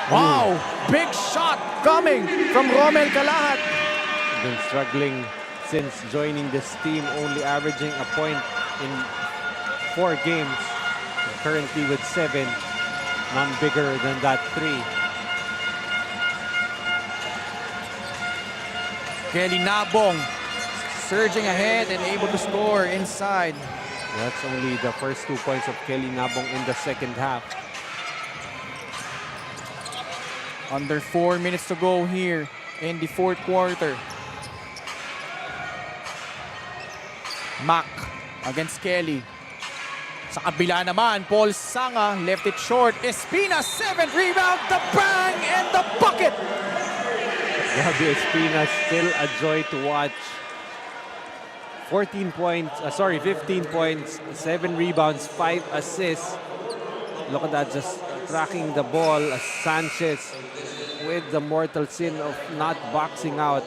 Wow! Big shot coming from Romel Calahat. Been struggling since joining this team, only averaging a point in 4 games. Currently with 7, none bigger than that 3. Kelly Nabong surging ahead and able to score inside. That's only the first 2 points of Kelly Nabong in the second half. Under 4 minutes to go here in the fourth quarter. Mac against Kelly. Sa kabila naman, Paul Sanga left it short. Espinas, 7th rebound, the bang and the bucket. Gabby Espinas still a joy to watch. 15 points, 7 rebounds, 5 assists. Look at that, just tracking the ball as Sanchez with the mortal sin of not boxing out.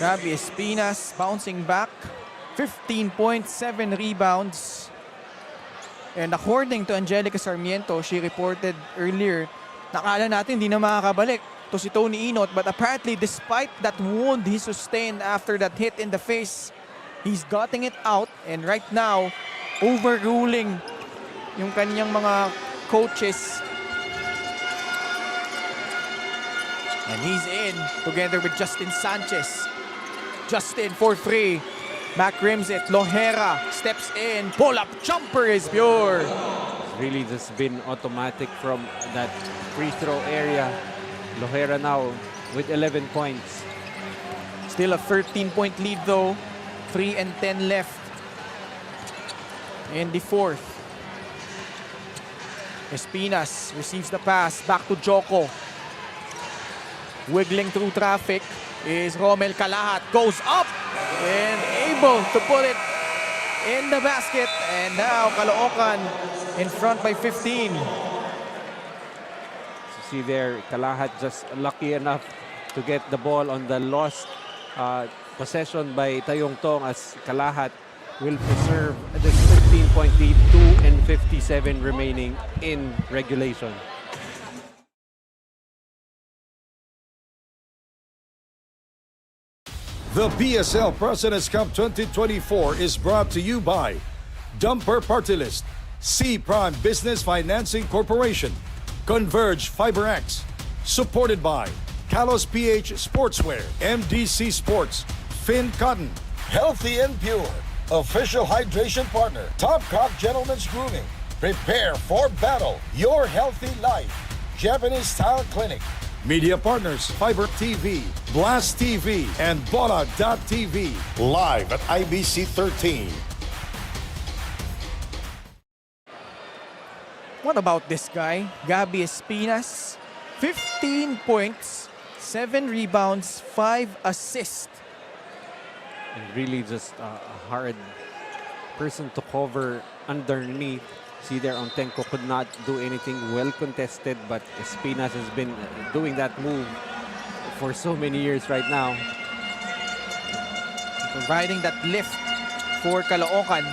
Gabby Espinas bouncing back. 15 points, 7 rebounds. And according to Angelica Sarmiento, she reported earlier, nakala natin hindi na makakabalik to si Tony Inot, but apparently despite that wound he sustained after that hit in the face, he's gutting it out and right now overruling yung kanyang mga coaches. And he's in together with Justin Sanchez. Justin for 3. Mac rims it. Lohera steps in. Pull-up jumper is pure. It's really just been automatic from that free throw area. Lohera now with 11 points. Still a 13-point lead though. 3 and 10 left in the fourth. Espinas receives the pass. Back to Joko. Wiggling through traffic is Romel Calahat. Goes up and able to put it in the basket. And now Caloocan in front by 15. See there, Calahat just lucky enough to get the ball on the lost possession by Tayong Tong as Calahat will preserve this 15-point lead, 2 and 57 remaining in regulation. The PSL President's Cup 2024 is brought to you by Dumper Party List, C Prime Business Financing Corporation, Converge FiberX, supported by Kalos PH Sportswear, MDC Sports, Finn Cotton, Healthy and Pure, official hydration partner, Topcock Gentlemen's Grooming, prepare for battle, your healthy life, Japanese Style Clinic, media partners, Fiber TV, Blast TV, and Bola.tv, live at IBC 13. What about this guy? Gabby Espinas, 15 points, 7 rebounds, 5 assists. And really just a hard person to cover underneath. See there, Ontenko could not do anything. Well contested, but Espinas has been doing that move for so many years right now. Providing that lift for Caloocan.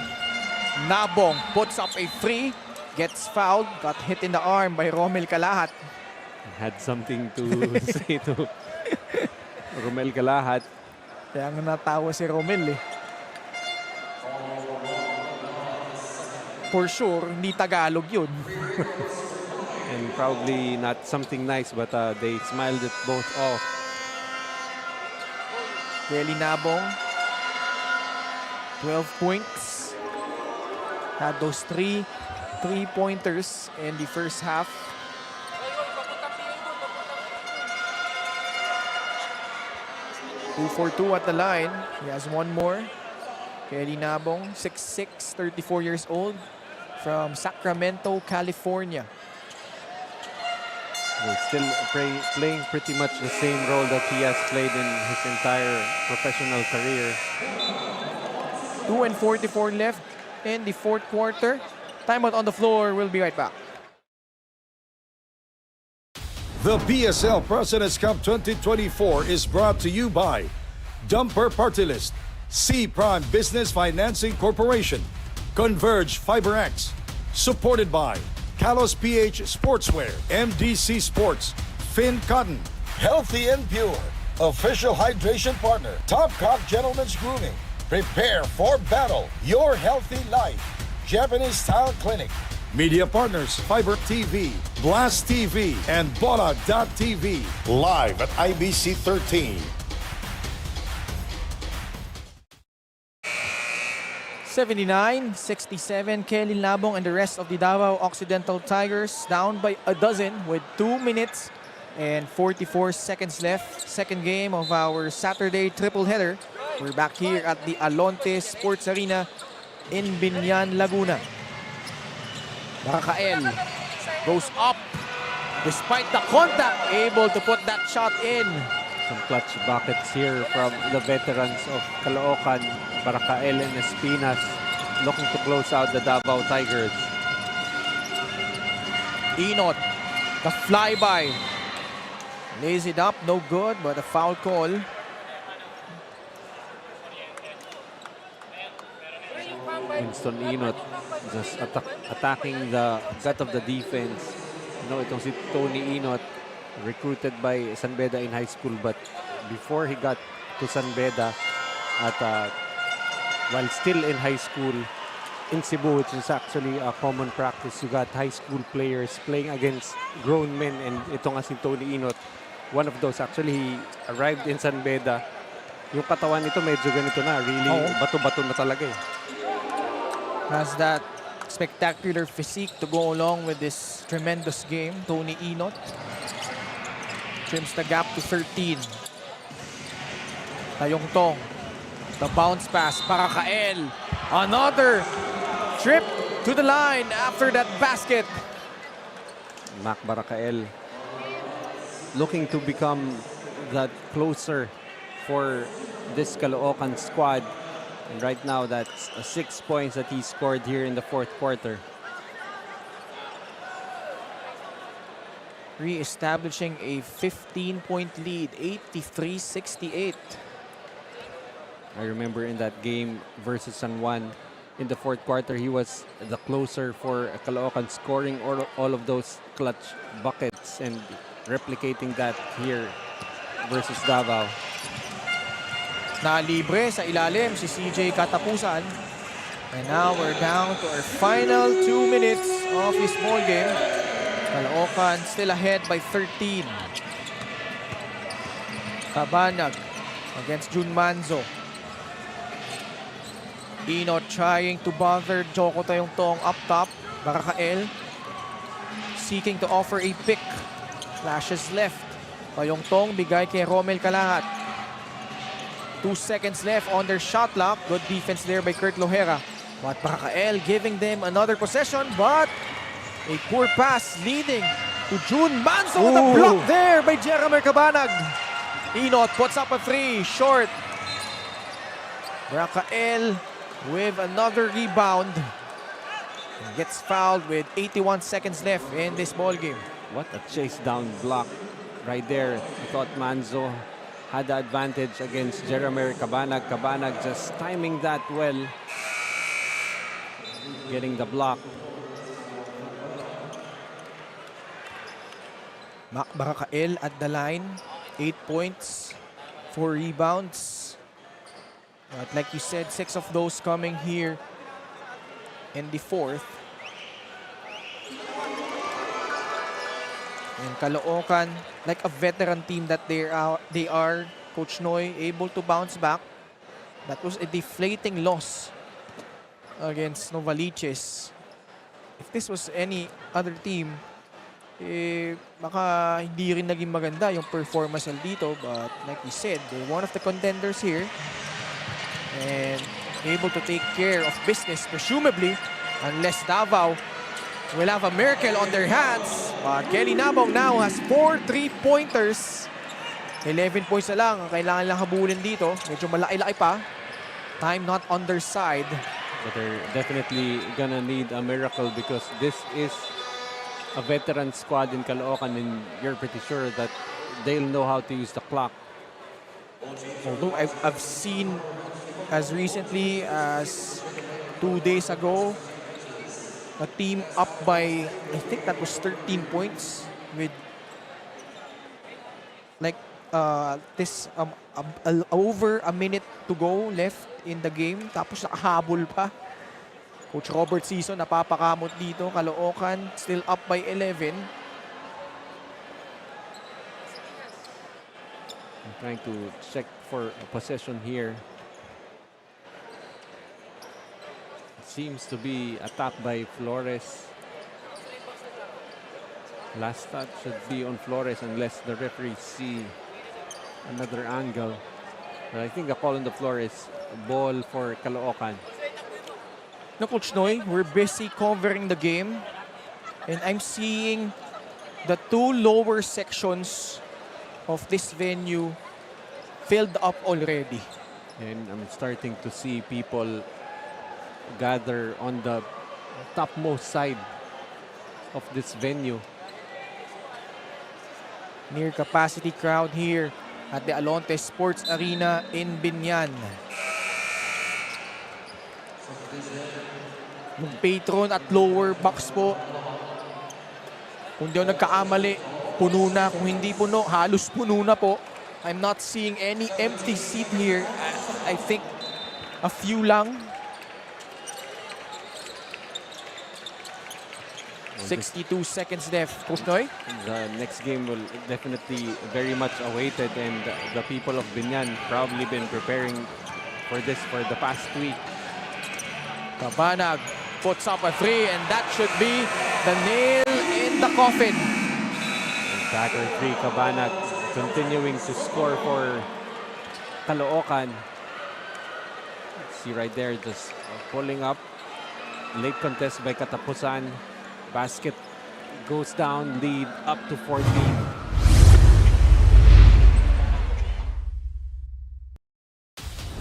Nabong puts up a free, gets fouled, got hit in the arm by Romel Calahat. Had something to say to Romel Calahat. Kaya nga natawa si Romel eh. for sure, hindi Tagalog yun. And probably not something nice, but they smiled it both off. Kelly Nabong, 12 points. Had those three three-pointers in the first half. Two for two at the line. He has one more. Kelly Nabong, 6'6", 34 years old, from Sacramento, California. He's still playing pretty much the same role that he has played in his entire professional career. 2:44 left in the fourth quarter. Timeout on the floor. We'll be right back. The PSL President's Cup 2024 is brought to you by Dumper Party List, C Prime Business Financing Corporation, Converge FiberX, supported by Kalos PH Sportswear, MDC Sports, Finn Cotton, Healthy and Pure, official hydration partner, Topcock Gentlemen's Grooming, prepare for battle, your healthy life, Japanese Style Clinic, media partners, Fiber TV, Blast TV, and Bola.tv, live at IBC 13. 79-67, Kelly Nabong and the rest of the Davao Occidental Tigers down by a dozen with 2 minutes and 44 seconds left. Second game of our Saturday triple header. We're back here at the Alonte Sports Arena in Binyan, Laguna. Barakael goes up despite the contact, able to put that shot in. Some clutch buckets here from the veterans of Caloocan, Barakael and Espinas, looking to close out the Davao Tigers. Inot, the flyby, lays it up, no good, but a foul call. Winston Inot just attacking the gut of the defense. You know, itong si Tony Inot, recruited by San Beda in high school, but before he got to San Beda while still in high school in Cebu, which is actually a common practice, you got high school players playing against grown men, and ito nga si Tony Inot, one of those. Actually, he arrived in San Beda. Yung katawan nito medyo ganito na, really bato-bato na talaga eh. Has that spectacular physique to go along with this tremendous game. Tony Inot trims the gap to 13. Tayong Tong, the bounce pass, Barakael, another trip to the line after that basket. Mac Barakael looking to become that closer for this Caloocan squad. And right now, that's 6 points that he scored here in the fourth quarter. Re-establishing a 15-point lead, 83-68. I remember in that game versus San Juan, in the fourth quarter, he was the closer for Caloocan, scoring all of those clutch buckets and replicating that here versus Davao. Nalibre sa ilalim si CJ Katapusan. And now we're down to our final 2 minutes of this ball game. Caloocan still ahead by 13. Cabanag against Jun Manzo. Inot trying to bother Joko Tayong Tong up top. Barakael seeking to offer a pick. Flashes left. Tayong Tong bigay kay Romel Kalahat. 2 seconds left on their shot clock. Good defense there by Kurt Lohera. But Barakael giving them another possession, but a poor pass leading to Jun Manzo. The block there by Jeremy Cabanag. Inot puts up a 3, short. Barakael with another rebound. Gets fouled with 81 seconds left in this ball game. What a chase down block right there. I thought Manzo had the advantage against Jeremy Cabanag. Cabanag just timing that well, getting the block. Mac Barakael at the line, 8 points, 4 rebounds. But like you said, 6 of those coming here in the fourth. And Caloocan, like a veteran team that they are, Coach Noy able to bounce back. That was a deflating loss against Novaliches. If this was any other team, baka hindi rin naging maganda yung performance dito. But like we said, they're one of the contenders here. And able to take care of business, presumably, unless Davao will have a miracle on their hands. But Kelly Nabong now has 4 3-pointers. 11 points na lang ang kailangan lang habulin dito. Medyo malaki-laki pa. Time not on their side. But they're definitely gonna need a miracle because this is a veteran squad in Caloocan, and you're pretty sure that they'll know how to use the clock. Although I've seen as recently as 2 days ago, a team up by, I think that was 13 points with like over a minute to go left in the game. Tapos nakahabol pa. Coach Robert Season napapakamot dito. Caloocan still up by 11. I'm trying to check for a possession here. It seems to be attacked by Flores. Last touch should be on Flores unless the referee see another angle. But I think the call on the floor is a ball for Caloocan. No, Coach Noy, we're busy covering the game. And I'm seeing the 2 lower sections of this venue filled up already. And I'm starting to see people gather on the topmost side of this venue. Near capacity crowd here at the Alonte Sports Arena in Binyan. Yung patron at lower box po. Kung di ako nagkaamali, puno na. Kung hindi puno, halos puno na po. I'm not seeing any empty seat here. I think a few lang. 62 seconds left. Coach Noy? The next game will definitely very much awaited, and the people of Binyan probably been preparing for this for the past week. Cabanag puts up a 3, and that should be the nail in the coffin. And dagger 3, Cabanag continuing to score for Caloocan. See right there, just pulling up. Late contest by Katapusan. Basket goes down, lead up to 14.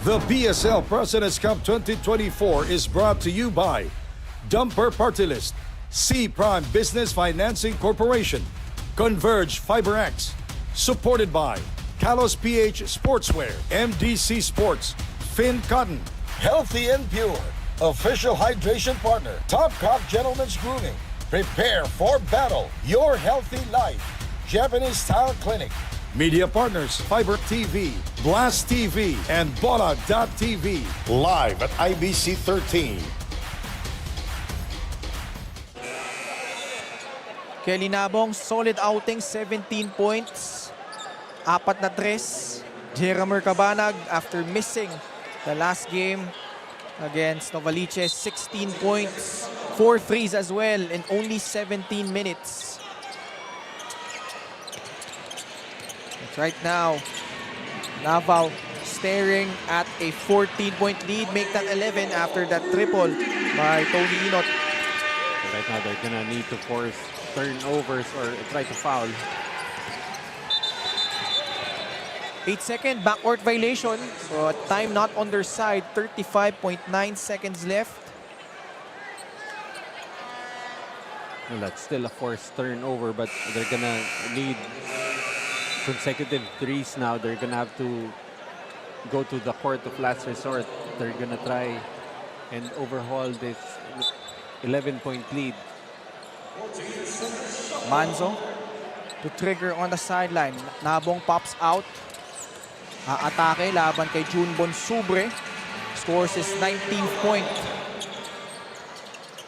The PSL Presidents Cup 2024 is brought to you by Dumper Party List, C Prime Business Financing Corporation, Converge FiberX, supported by Kalos PH Sportswear, MDC Sports, Finn Cotton, Healthy and Pure, official hydration partner, Topcock Gentlemen's Grooming, Prepare for Battle, Your Healthy Life, Japanese Style Clinic, media partners, Fiber TV, Blast TV, and Bola.tv, live at IBC 13. Kelly Nabong, solid outing, 17 points. 4 na 3. Jeramer Cabanag, after missing the last game against Novaliches, 16 points. 4 threes as well in only 17 minutes. But right now, Davao staring at a 14-point lead, make that 11 after that triple by Tony Inot. Right now, they're gonna need to force turnovers or try to foul. 8-second backcourt violation. So time not on their side. 35.9 seconds left. Well, that's still a forced turnover, but they're gonna need consecutive threes now. They're gonna have to go to the court of last resort. They're gonna try and overhaul this 11-point lead. Manzo to trigger on the sideline. Nabong pops out. Atake laban kay Junbon Subre. Scores his 19th point.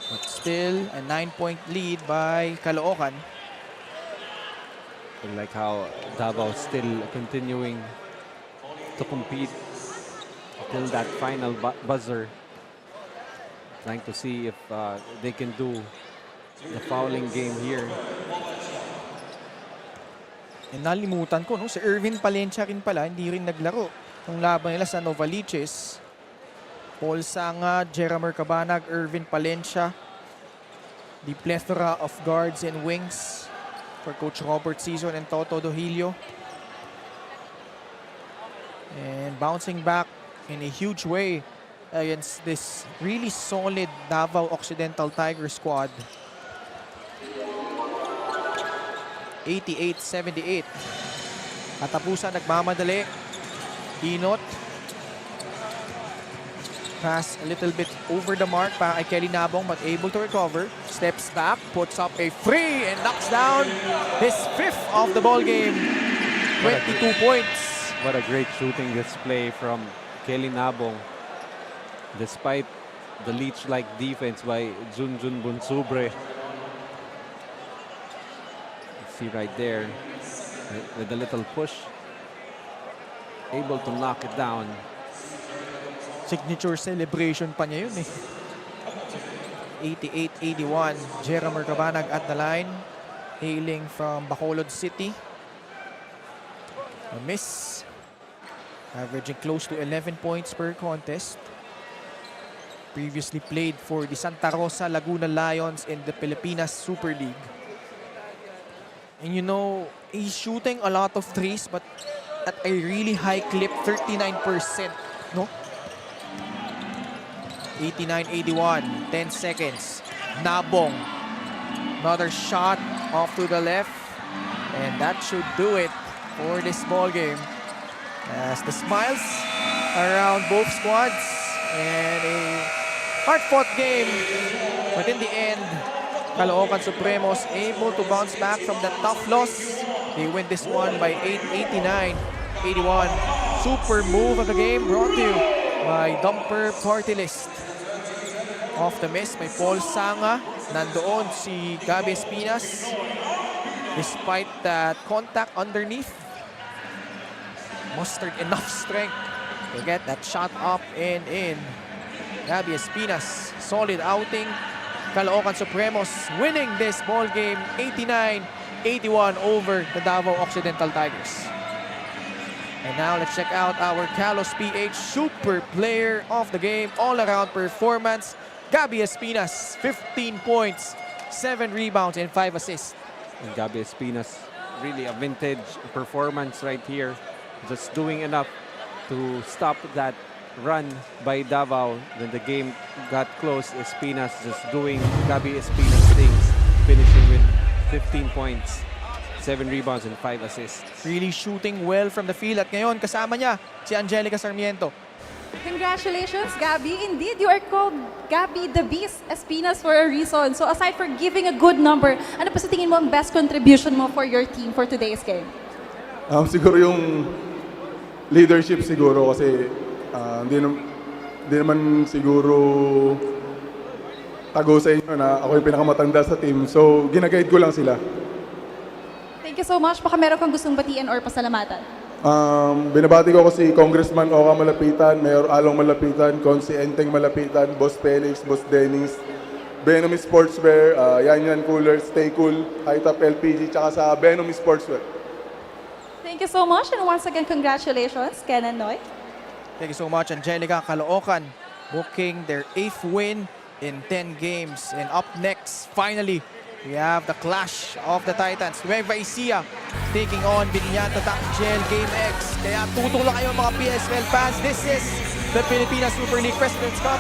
But still a 9-point lead by Caloocan. I like how Davao still continuing to compete till that final buzzer. Trying to see if they can do the fouling game here. And nalimutan ko, no? Si Ervin Palencia rin pala, hindi rin naglaro. Yung laban nila sa Novaliches. Paul Sanga, Jeramer Cabanag, Ervin Palencia. The plethora of guards and wings for Coach Robert Season and Toto Dohilio. And bouncing back in a huge way against this really solid Davao Occidental Tiger squad. 88-78. Katapusan, nagmamadali. Inot. Pass a little bit over the mark para kay Kelly Nabong but able to recover. Steps back, puts up a free and knocks down his 5th of the ball game. 22 points. What a great shooting display from Kelly Nabong. Despite the leech-like defense by Junjun Bunsubre. See right there, with a little push, able to knock it down. Signature celebration pa niya yun eh. 88-81, Jeramer Cabanag at the line, hailing from Bacolod City. A miss, averaging close to 11 points per contest. Previously played for the Santa Rosa Laguna Lions in the Pilipinas Super League. And you know, he's shooting a lot of threes but at a really high clip, 39%, no? 89-81, 10 seconds. Nabong, another shot off to the left, and that should do it for this ball game. As the smiles around both squads and a hard-fought game, but in the end, Caloocan Supremos able to bounce back from that tough loss. They win this one by 89-81. Super move of the game brought to you by Dumper Party List. Off the miss by Paul Sanga. Nandoon si Gabi Espinas. Despite that contact underneath, mustered enough strength to get that shot up and in. Gabi Espinas, solid outing. Caloocan Supremos winning this ball game 89-81 over the Davao Occidental Tigers. And now let's check out our Kalos PH Super Player of the Game, all-around performance. Gabi Espinas, 15 points, 7 rebounds, and 5 assists. And Gabi Espinas, really a vintage performance right here. Just doing enough to stop that run by Davao. When the game got close, Espinas just doing Gabi Espinas things, finishing with 15 points, 7 rebounds, and 5 assists. Really shooting well from the field. At ngayon, kasama niya si Angelica Sarmiento. Congratulations, Gabi. Indeed, you are called Gabi the Beast Espinas for a reason. So aside for giving a good number, ano pa sa tingin mo ang best contribution mo for your team for today's game? Siguro yung leadership siguro kasi hindi naman siguro tago sa inyo na ako yung pinakamatanda sa team. So, ginaguide ko lang sila. Thank you so much. Baka meron kang gustong batiin or pasalamatan. Binabati ko si Congressman Oka Malapitan, Mayor Along Malapitan, Consi Enteng Malapitan, Boss Felix, Boss Dennis, Benomy Sportswear, Yan Yan Cooler, Stay Cool, High Top LPG, tsaka sa Benomy Sportswear. Thank you so much. And once again, congratulations, Ken and Noy. Thank you so much, Angelica. Caloocan booking their 8th win in 10 games. And up next, finally, we have the clash of the Titans. Nueva Ecija taking on Binyan Tatak Gel Game X. Kaya tutok lang kayo mga PSL fans. This is the Pilipinas Super League President's Cup.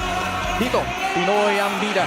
Dito, Pinoy ang bida.